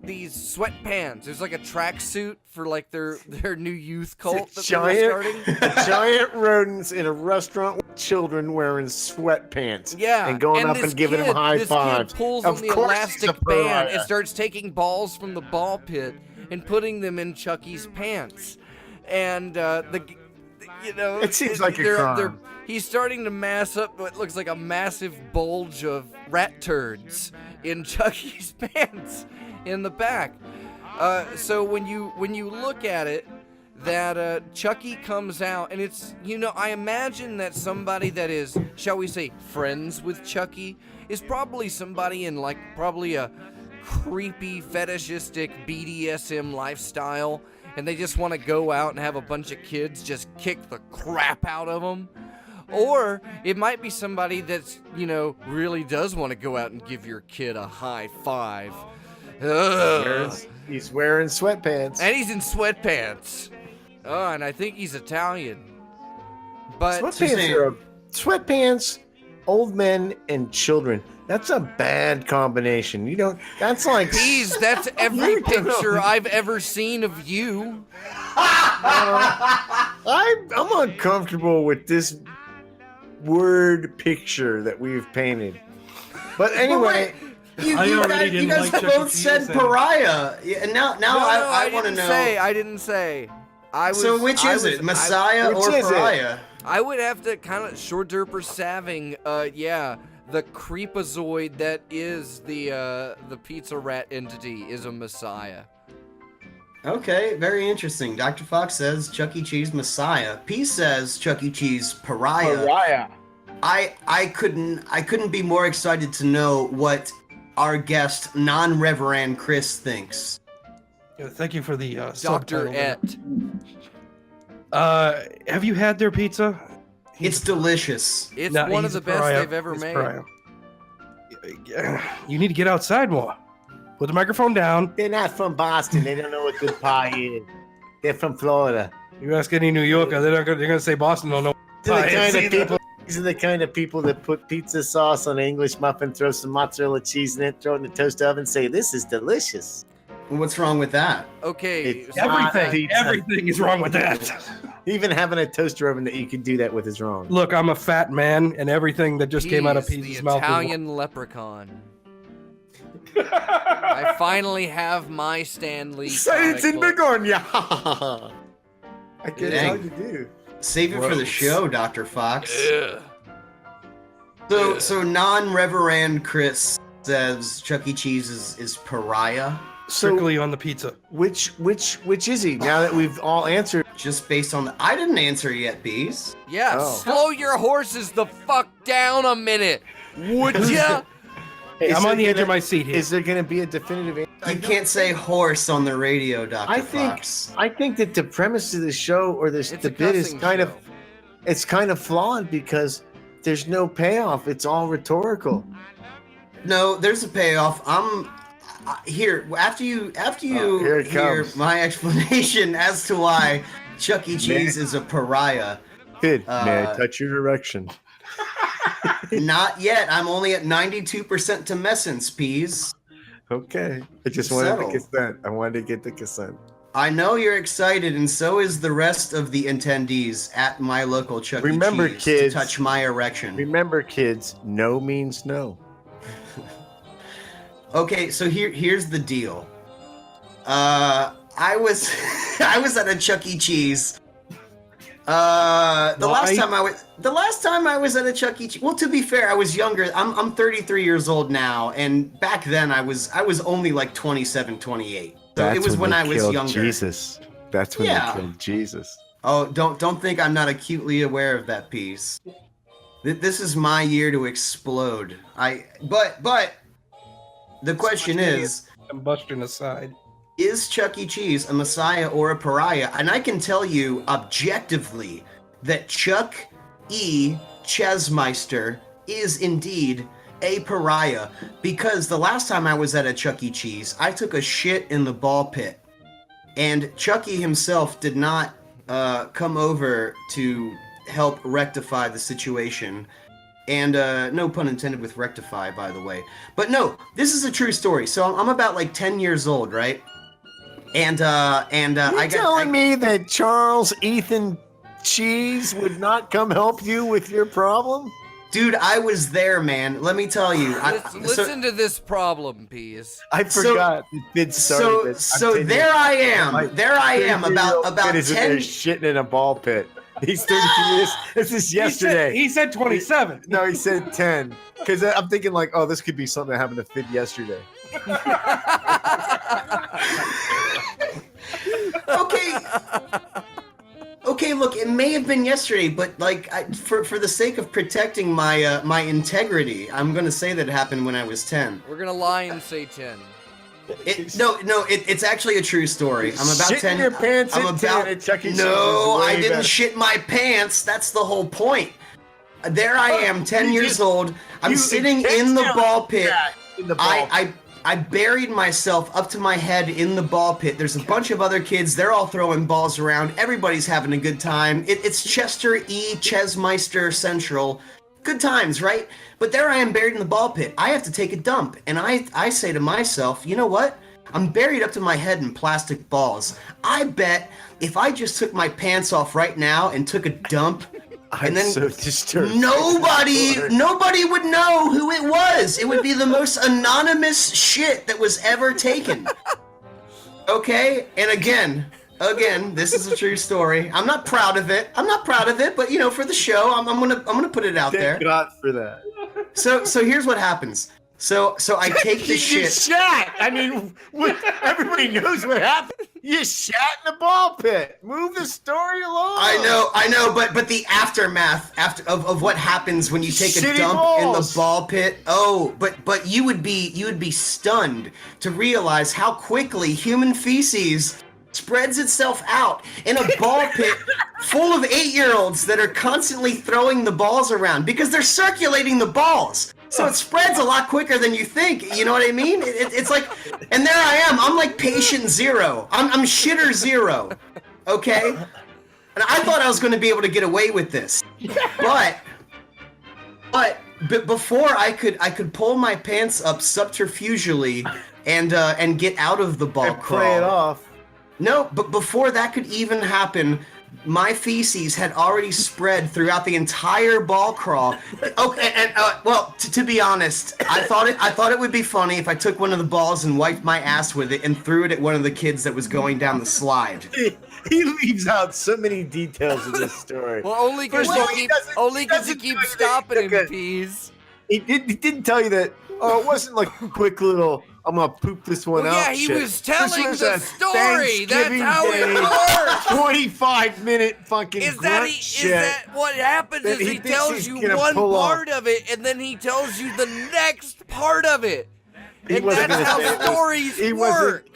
these sweatpants. There's like a tracksuit for like their new youth cult that they were starting. Giant rodents in a restaurant with children wearing sweatpants. Yeah. And going up and giving them high fives. This kid pulls on the elastic band and starts taking balls from the ball pit and putting them in Chucky's pants. And you know, it seems like a crime. He's starting to mass up what looks like a massive bulge of rat turds in Chucky's pants in the back. So when you look at it, that Chucky comes out, and it's, you know, I imagine that somebody that is, shall we say, friends with Chucky is probably somebody in like probably a creepy fetishistic BDSM lifestyle. And they just want to go out and have a bunch of kids just kick the crap out of them. Or it might be somebody that's, you know, really does want to go out and give your kid a high five. He's wearing sweatpants. And he's in sweatpants. Oh, and I think he's Italian. But sweatpants old men and children. That's a bad combination. You don't. That's like. Peas, that's every picture I've ever seen of you. I'm uncomfortable with this word picture that we've painted. But anyway, you guys both said pariah, and now I want to know. I didn't say. So which is it, Messiah or pariah? I would have to kind of short-derper saving. The creepazoid that is the pizza rat entity is a Messiah. Okay, very interesting. Dr. Fox says Chuck E. Cheese Messiah. P says Chuck E. Cheese Pariah. I couldn't be more excited to know what our guest, non-Reverend Chris, thinks. Yeah, thank you for the Dr. subtitle. Et. Have you had their pizza? It's delicious. It's one of the best they've ever made. Pariah. You need to get outside more. Put the microphone down. they're not from Boston. They don't know what good pie is. They're from Florida. You ask any New Yorker, they're gonna say Boston don't know. These are the kind of people that put pizza sauce on an English muffin, throw some mozzarella cheese in it, throw it in the toaster oven, say, "This is delicious." What's wrong with that? Okay, Everything is wrong with that. Even having a toaster oven that you can do that with is wrong. Look, I'm a fat man, and everything that just came out of Pete's the mouth. Italian leprechaun. I finally have my Stanley. Say it's in begonia. I guess Dang. how you do. Save it for the show, Dr. Fox. Ugh. So non-Reverend Chris says Chuck E. Cheese is pariah. Strictly on the pizza. Which is he? Now that we've all answered, Just based on I didn't answer yet, Bees. Yeah, slow your horses the fuck down a minute, would ya? Hey, I'm on the edge of my seat here. Is there going to be a definitive answer? You can't say horse on the radio, Dr. Fox. I think that the premise of the show or the bit is kind of flawed because there's no payoff. It's all rhetorical. No, there's a payoff. Here after you hear my explanation as to why Chuck E. Cheese is a pariah. Kid, may I touch your erection? Not yet. I'm only at 92% tumescence, Peas. Okay. I just wanted the consent. I wanted to get the consent. I know you're excited, and so is the rest of the attendees at my local Chuck E. Cheese kids, to touch my erection. Remember, kids, no means no. Okay, so here's the deal. I was at a Chuck E. Cheese. The last time I was at a Chuck E. Cheese. Well, to be fair, I was younger. I'm 33 years old now, and back then I was only like 27, 28. So it was when I was younger. Jesus. That's when they killed Jesus. Oh, don't think I'm not acutely aware of that piece. This is my year to explode. But the question is, combustion aside, is Chuck E. Cheese a messiah or a pariah? And I can tell you objectively that Chuck E. Chesmeister is indeed a pariah, because the last time I was at a Chuck E. Cheese, I took a shit in the ball pit, and Chuck E. himself did not come over to help rectify the situation. And no pun intended with rectify, by the way. But no, this is a true story. So I'm about like 10 years old, right? And You're telling me that Charles Ethan Cheese would not come help you with your problem? Dude, I was there, man. Let me tell you. Listen to this problem, Peas. I forgot. So there I am. There I am. About 10. Shitting in a ball pit. He's 32 years. This is yesterday. He said 27. No, he said 10. Because I'm thinking like, oh, this could be something that happened to Fid yesterday. Okay, look, it may have been yesterday, but like, for the sake of protecting my my integrity, I'm gonna say that it happened when I was 10. We're gonna lie and say 10. It's actually a true story. I'm about Shit 10. In your pants I'm about. at Chuck E. Cheese. No, I didn't shit my pants. That's the whole point. There I am, 10 years old. I'm sitting in the ball pit. I buried myself up to my head in the ball pit. There's a bunch of other kids. They're all throwing balls around. Everybody's having a good time. It's Chester E. Chesmeister Central. Good times, right? But there I am buried in the ball pit. I have to take a dump. And I say to myself, you know what? I'm buried up to my head in plastic balls. I bet if I just took my pants off right now and took a dump, and then so disturbed. Nobody would know who it was. It would be the most anonymous shit that was ever taken. Okay? And again, this is a true story. I'm not proud of it. But you know, for the show, I'm gonna put it out there. Thank God for that. So here's what happens. So I take the shit. You shat. I mean, everybody knows what happened. You shat in the ball pit. Move the story along. I know, but the aftermath of what happens when you take a dump in the ball pit. Oh, but you would be stunned to realize how quickly human feces spreads itself out in a ball pit full of 8-year-olds that are constantly throwing the balls around because they're circulating the balls. So it spreads a lot quicker than you think. You know what I mean? It's like, and there I am. I'm like patient zero. I'm shitter zero. Okay? And I thought I was going to be able to get away with this. But before I could pull my pants up subterfugely and get out of the ball crawl. Play it off. No, but before that could even happen, my feces had already spread throughout the entire ball crawl. Okay, and well, to be honest, I thought it would be funny if I took one of the balls and wiped my ass with it and threw it at one of the kids that was going down the slide. He leaves out so many details of this story. Well, only because you keep stopping him, Peas. He didn't tell you that. Oh, it wasn't like a quick little, I'm gonna poop this one out. Yeah, he shit. was telling the story. Thanksgiving That's how Day, it works. 25-minute fucking Is shit. that what happens? Is he tells you one part of it, and then he tells you the next part of it. And that's how stories work.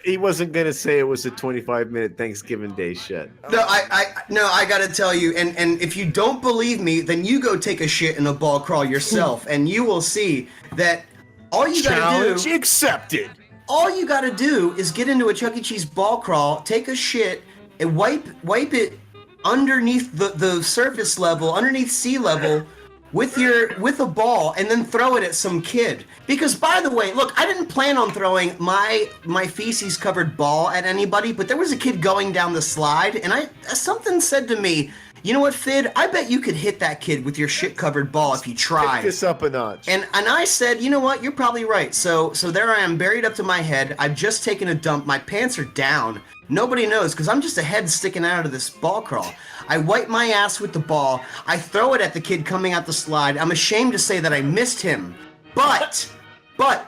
He wasn't gonna say it was a 25-minute Thanksgiving Day shit. No, I gotta tell you, and if you don't believe me, then you go take a shit in a ball crawl yourself, and you will see that all you gotta Challenge do. accepted. All you gotta do is get into a Chuck E. Cheese ball crawl, take a shit, and wipe it underneath the surface level, underneath sea level, with a ball, and then throw it at some kid. Because by the way, look, I didn't plan on throwing my feces covered ball at anybody, but there was a kid going down the slide, and something said to me, you know what, Fid? I bet you could hit that kid with your shit covered ball if you tried. Pick this up a notch. And I said, you know what? You're probably right. So there I am, buried up to my head. I've just taken a dump. My pants are down. Nobody knows because I'm just a head sticking out of this ball crawl. I wipe my ass with the ball. I throw it at the kid coming out the slide. I'm ashamed to say that I missed him. But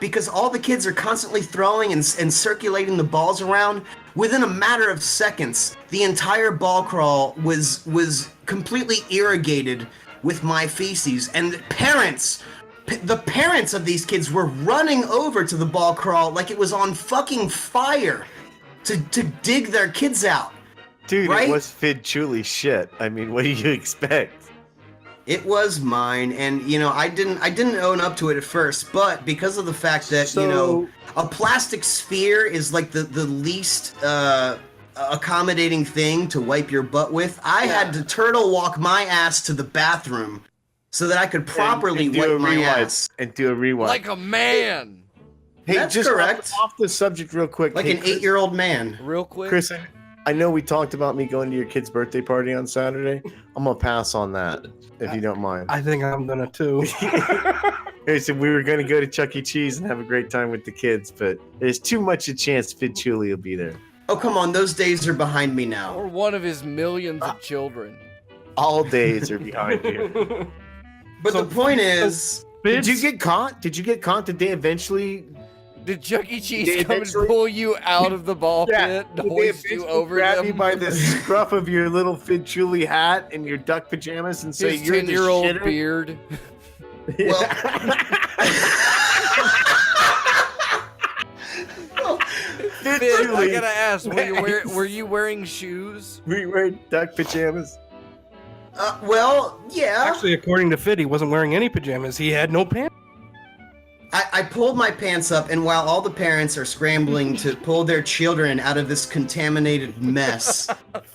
because all the kids are constantly throwing and circulating the balls around, within a matter of seconds, the entire ball crawl was completely irrigated with my feces. And the parents of these kids were running over to the ball crawl like it was on fucking fire to dig their kids out. Dude, right? It was Fid Chuli shit. I mean, what do you expect? It was mine, and you know, I didn't own up to it at first, but because of the fact that you know, a plastic sphere is like the least accommodating thing to wipe your butt with, I had to turtle walk my ass to the bathroom so that I could properly wipe my ass and do a rewind like a man. Hey, that's just correct. Off the subject, real quick. Like hey, an 8-year-old man. Real quick, Chris. I know we talked about me going to your kid's birthday party on Saturday. I'm gonna pass on that, if you don't mind. I think I'm gonna too. Hey, so we were gonna go to Chuck E. Cheese and have a great time with the kids, but there's too much a chance Fid Chuli will be there. Oh, come on, those days are behind me now. or one of his millions of children. All days are behind you. But the point is, did you get caught? Did you get caught? Did they eventually? Did Chuck E. Cheese come and pull you out of the ball pit and hoist you over grab them? you by the scruff of your little Fid Chuli hat and your duck pajamas and say His you're the 10-year-old shitter? beard. well, Fid, I gotta ask, were you wearing shoes? Were you wearing duck pajamas? well, yeah. Actually, according to Fid, he wasn't wearing any pajamas. He had no pants. I pulled my pants up, and while all the parents are scrambling to pull their children out of this contaminated mess, Fid's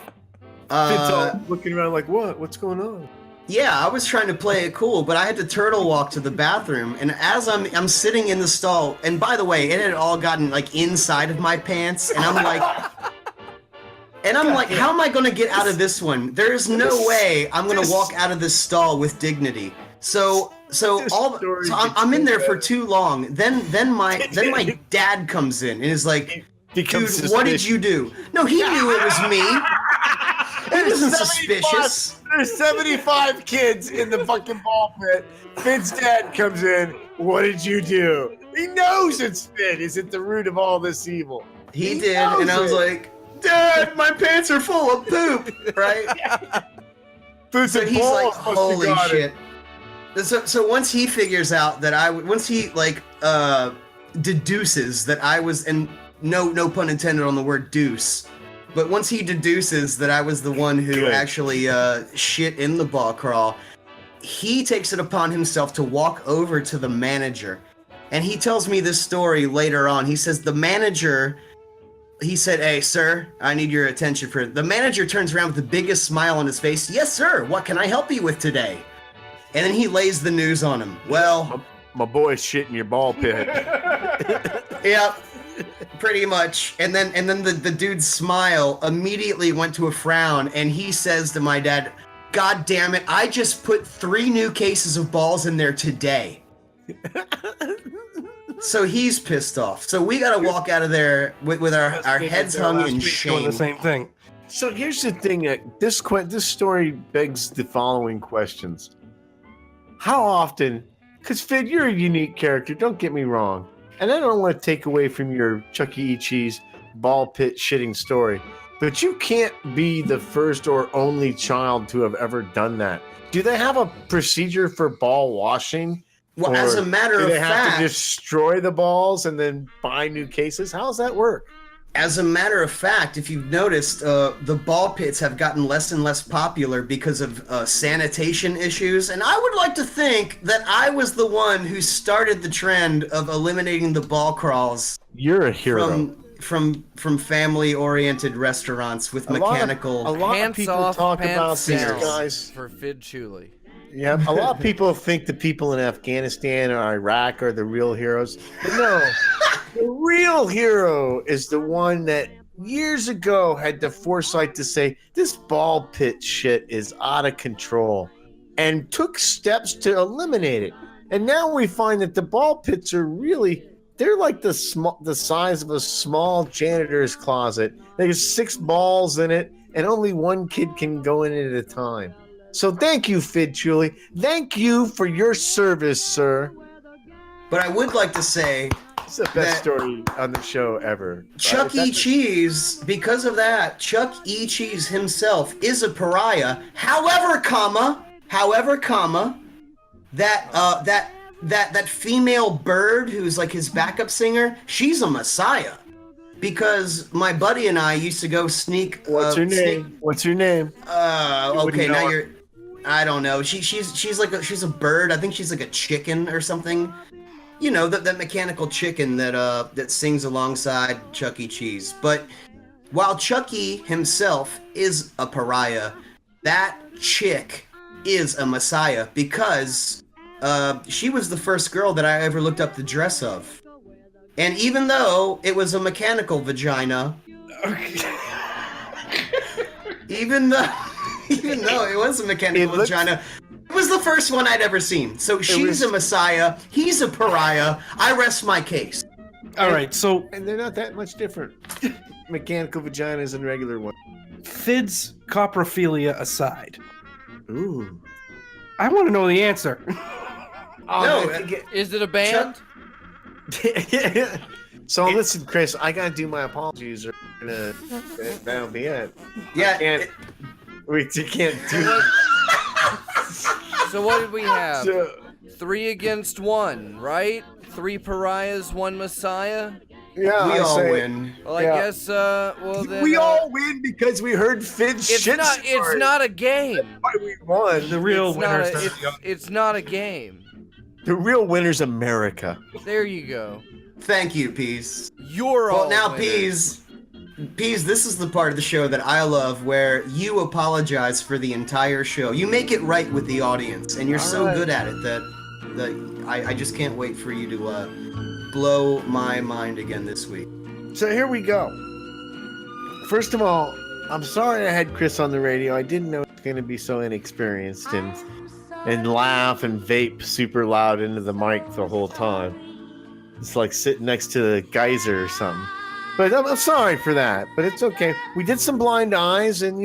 all looking around like, what? What's going on? Yeah, I was trying to play it cool, but I had to turtle walk to the bathroom, and as I'm sitting in the stall, and by the way, it had all gotten like inside of my pants, and I'm like, how am I gonna get out of this one? There's no way I'm gonna walk out of this stall with dignity. So I'm in there for too long. Then my dad comes in and is like, dude, what did you do? No, he knew it was me. It wasn't suspicious. There's 75 kids in the fucking ball pit. Finn's dad comes in. What did you do? He knows it's Finn. Is at the root of all this evil. He did, and I was like, Dad, my pants are full of poop, right? So he's like, holy shit. So once he figures out that once he like deduces that I was, and no pun intended on the word deuce, but once he deduces that I was the one who actually shit in the ball crawl, he takes it upon himself to walk over to the manager. And he tells me this story later on. He says the manager, he said, hey, sir, I need your attention for it. The manager turns around with the biggest smile on his face. Yes, sir. What can I help you with today? And then he lays the news on him. Well, my boy's shit in your ball pit. Yeah. Pretty much. And then the dude's smile immediately went to a frown, and he says to my dad, God damn it, I just put 3 new cases of balls in there today. So he's pissed off. So we gotta walk out of there with our heads hung in shame. Doing the same thing. So here's the thing. This story begs the following questions. How often, because Finn, you're a unique character, don't get me wrong. And I don't want to take away from your Chuck E. Cheese ball pit shitting story, but you can't be the first or only child to have ever done that. Do they have a procedure for ball washing? Well, as a matter of fact, do they have to destroy the balls and then buy new cases? How does that work? As a matter of fact, if you've noticed, the ball pits have gotten less and less popular because of sanitation issues. And I would like to think that I was the one who started the trend of eliminating the ball crawls. You're a hero. From family-oriented restaurants with mechanical. A lot of people talk about these guys for Fid Chuli. Yeah, a lot of people think the people in Afghanistan or Iraq are the real heroes. But no, the real hero is the one that years ago had the foresight to say, this ball pit shit is out of control, and took steps to eliminate it. And now we find that the ball pits are really, they're like the size of a small janitor's closet. There's 6 balls in it, and only one kid can go in it at a time. So thank you, Fid Chuli. Thank you for your service, sir. But I would like to say it's the best story on the show ever. Chuck E. Cheese, because of that, Chuck E. Cheese himself is a pariah. However, that female bird who's like his backup singer, she's a messiah. Because my buddy and I used to go sneak. What's her name? Okay, now you're. I don't know. She's a bird. I think she's like a chicken or something. You know, that mechanical chicken that sings alongside Chuck E. Cheese. But while Chuck E. himself is a pariah, that chick is a messiah because she was the first girl that I ever looked up the dress of. And even though it was a mechanical vagina, even though it was a mechanical vagina, it was the first one I'd ever seen. So she's a messiah, he's a pariah. I rest my case. All right, so and they're not that much different. Mechanical vaginas and regular ones. Fid's coprophilia aside, ooh, I want to know the answer. Is it a band? So listen, Chris, I gotta do my apologies. That'll be it. Yeah, you can't do. So what did we have? 3 against 1, right? 3 pariahs, 1 messiah. Yeah, we all win. Well, I guess. Well, then we all win because we heard Fid's shit story. It's not a game. That's why we won. The real winners. It's not a game. The real winner's America. There you go. Thank you, Peas. You're all now, winners. Peas. Peas, this is the part of the show that I love where you apologize for the entire show. You make it right with the audience, and you're so good at it that I just can't wait for you to blow my mind again this week. So here we go. First of all, I'm sorry I had Chris on the radio. I didn't know he was going to be so inexperienced and laugh and vape super loud into the mic the whole time. It's like sitting next to the geyser or something. But I'm sorry for that, but it's okay. We did some blind eyes, and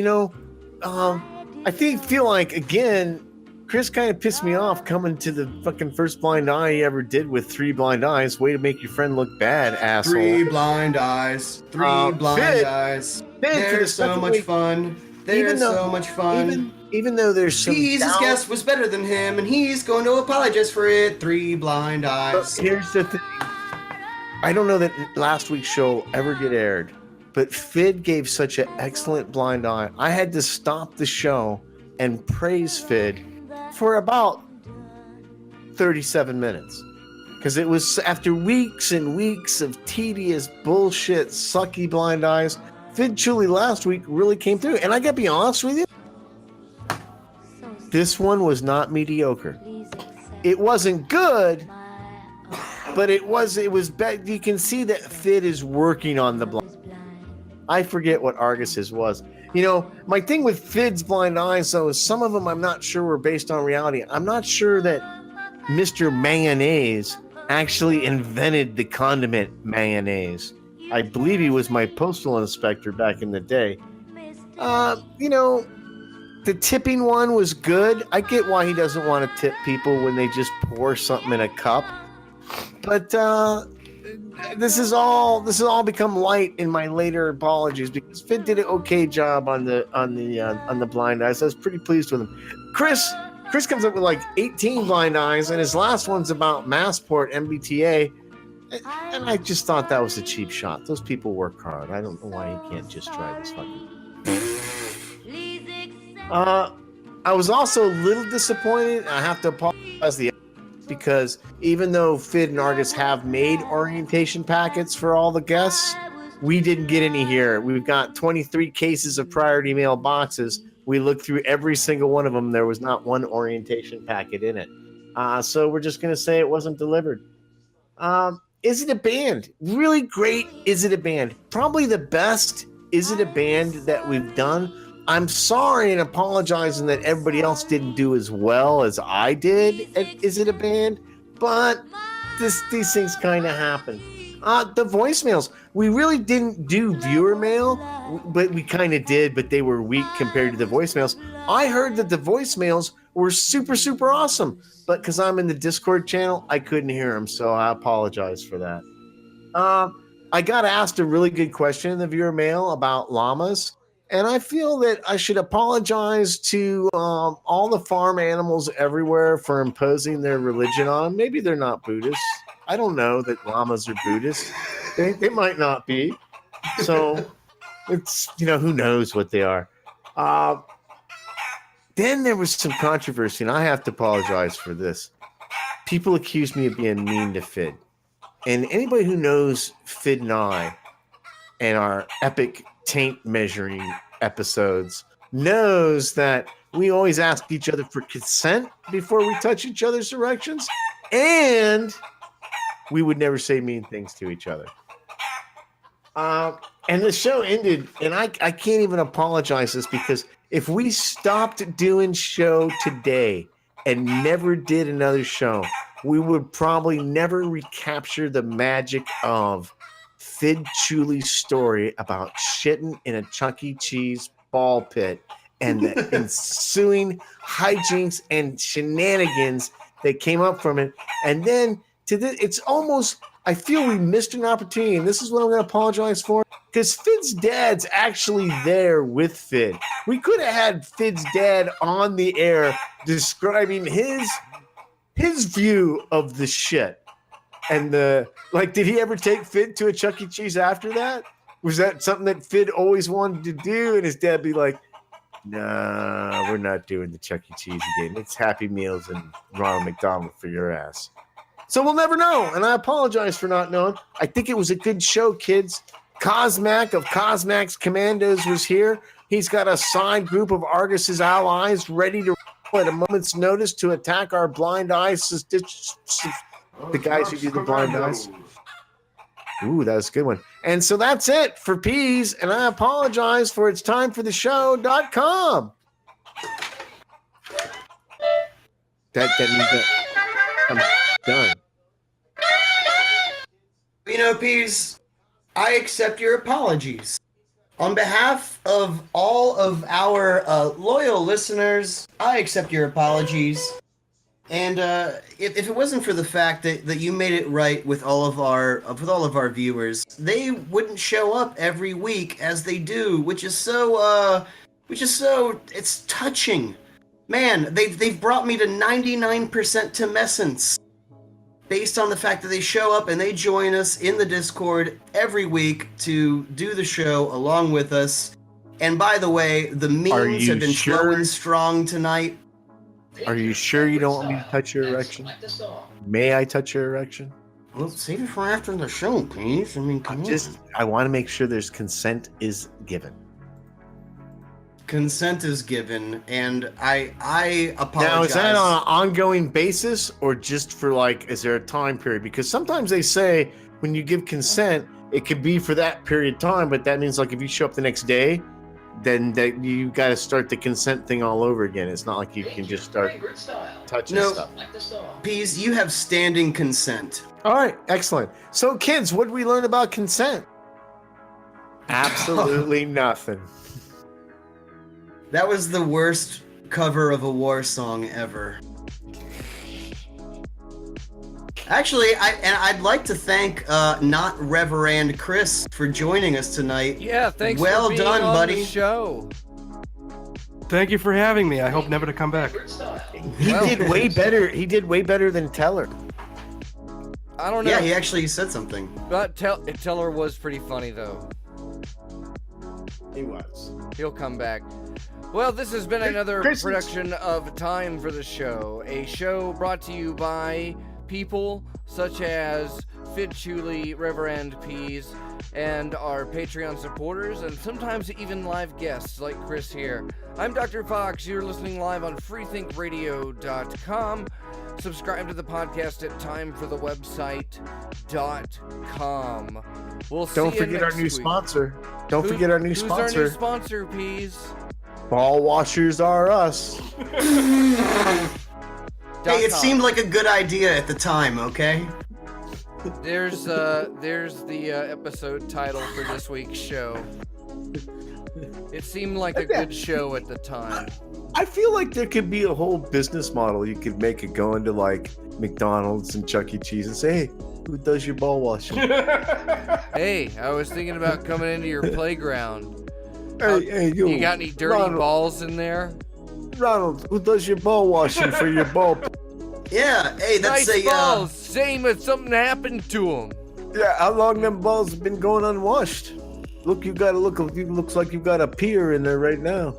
I feel like, again, Chris kind of pissed me off coming to the fucking first blind eye he ever did with 3 blind eyes. Way to make your friend look bad, asshole. 3 blind eyes. 3 blind eyes. They're so much fun. They're so much fun. Even though there's some His guest was better than him, and he's going to apologize for it. 3 blind eyes. But here's the thing. I don't know that last week's show ever get aired, but Fid gave such an excellent blind eye. I had to stop the show and praise Fid for about 37 minutes. Because it was after weeks and weeks of tedious bullshit, sucky blind eyes. Fid Chuli last week really came through. And I gotta be honest with you, this one was not mediocre. It wasn't good, but it was bad. You can see that Fid is working on the blind. I forget what Argus's was. My thing with Fid's blind eyes, though, is some of them I'm not sure were based on reality. I'm not sure that Mr. Mayonnaise actually invented the condiment mayonnaise. I believe he was my postal inspector back in the day. The tipping one was good. I get why he doesn't want to tip people when they just pour something in a cup. But this has all become light in my later apologies because Fid did an okay job on the blind eyes. I was pretty pleased with him. Chris comes up with like 18 blind eyes, and his last one's about Massport MBTA, and I just thought that was a cheap shot. Those people work hard. I don't know why he can't just try this fucking. I was also a little disappointed. I have to apologize because even though Fid and Argus have made orientation packets for all the guests, we didn't get any here. We've got 23 cases of priority mail boxes. We looked through every single one of them. There was not one orientation packet in it. So we're just going to say it wasn't delivered. Is It a Band? Really great Is It a Band? Probably the best Is It a Band that we've done. I'm sorry and apologizing that everybody else didn't do as well as I did at Is It a Band, but these things kind of happen. The voicemails. We really didn't do viewer mail, but we kind of did, but they were weak compared to the voicemails. I heard that the voicemails were super, super awesome, but because I'm in the Discord channel, I couldn't hear them, so I apologize for that. I got asked a really good question in the viewer mail about llamas. And I feel that I should apologize to all the farm animals everywhere for imposing their religion on them. Maybe they're not Buddhists. I don't know that llamas are Buddhists. They might not be. So it's, who knows what they are. Then there was some controversy, and I have to apologize for this. People accused me of being mean to Fid. And anybody who knows Fid and I and our epic taint measuring episodes knows that we always ask each other for consent before we touch each other's erections, and we would never say mean things to each other. And the show ended, and I can't even apologize this because if we stopped doing show today and never did another show, we would probably never recapture the magic of Fid Chuli's story about shitting in a Chuck E. Cheese ball pit and the ensuing hijinks and shenanigans that came up from it. And then it's almost, I feel we missed an opportunity, and this is what I'm going to apologize for, because Fid's dad's actually there with Fid. We could have had Fid's dad on the air describing his view of the shit. And did he ever take Fid to a Chuck E. Cheese after that? Was that something that Fid always wanted to do? And his dad be like, nah, we're not doing the Chuck E. Cheese again. It's Happy Meals and Ronald McDonald for your ass. So we'll never know. And I apologize for not knowing. I think it was a good show, kids. Cosmac of Cosmac's Commandos was here. He's got a side group of Argus's allies ready to at a moment's notice to attack our blind eyes. The guys who do the blind eyes. Ooh, that was a good one. And so that's it for Peas, and I apologize for it's time for the show.com. That means that I'm done. You know, Peas, I accept your apologies. On behalf of all of our loyal listeners, I accept your apologies. And if it wasn't for the fact that you made it right with all of our viewers, they wouldn't show up every week as they do, which is so it's touching. Man, they've brought me to 99% tumescence based on the fact that they show up and they join us in the Discord every week to do the show along with us. And by the way, the memes have been flowing strong tonight. Are you sure you don't want me to touch your erection? May I touch your erection? Well, save it for after the show, please. I mean, come on. I want to make sure there's consent is given. Consent is given, and I apologize. Now, is that on an ongoing basis, or just for is there a time period? Because sometimes they say when you give consent, it could be for that period of time, but that means if you show up the next day, then that you got to start the consent thing all over again. It's not like you can just start touching stuff. Peas, you have standing consent. All right, excellent. So, kids, what did we learn about consent? Absolutely nothing. That was the worst cover of a war song ever. Actually, I'd like to thank not Reverend Chris for joining us tonight. Yeah, thanks well for being done, on buddy. the show. Thank you for having me. I hope never to come back. He did way better. He did way better than Teller. I don't know. Yeah, he actually said something. But Teller was pretty funny, though. He was. He'll come back. Well, this has been another production of Time for the Show, a show brought to you by people such as Fid Chuli, Reverend Peas, and our Patreon supporters, and sometimes even live guests like Chris here. I'm Dr. Fox. You're listening live on freethinkradio.com. Subscribe to the podcast at timeforthewebsite.com. We'll see Don't you forget our next new week. sponsor. Don't forget our new Who's sponsor. our new sponsor, Peas? Ball washers are us. Hey, it seemed like a good idea at the time, okay? There's the episode title for this week's show. It seemed like a good show at the time. I feel like there could be a whole business model. You could make it go into McDonald's and Chuck E. Cheese and say, hey, who does your ball washing? Hey, I was thinking about coming into your playground. Hey, you got any dirty Ronald, balls in there? Ronald, who does your ball washing for your ball? Yeah, hey, that's nice balls. Same as something happened to them. Yeah, how long them balls have been going unwashed? Look, you looks like you got a pier in there right now.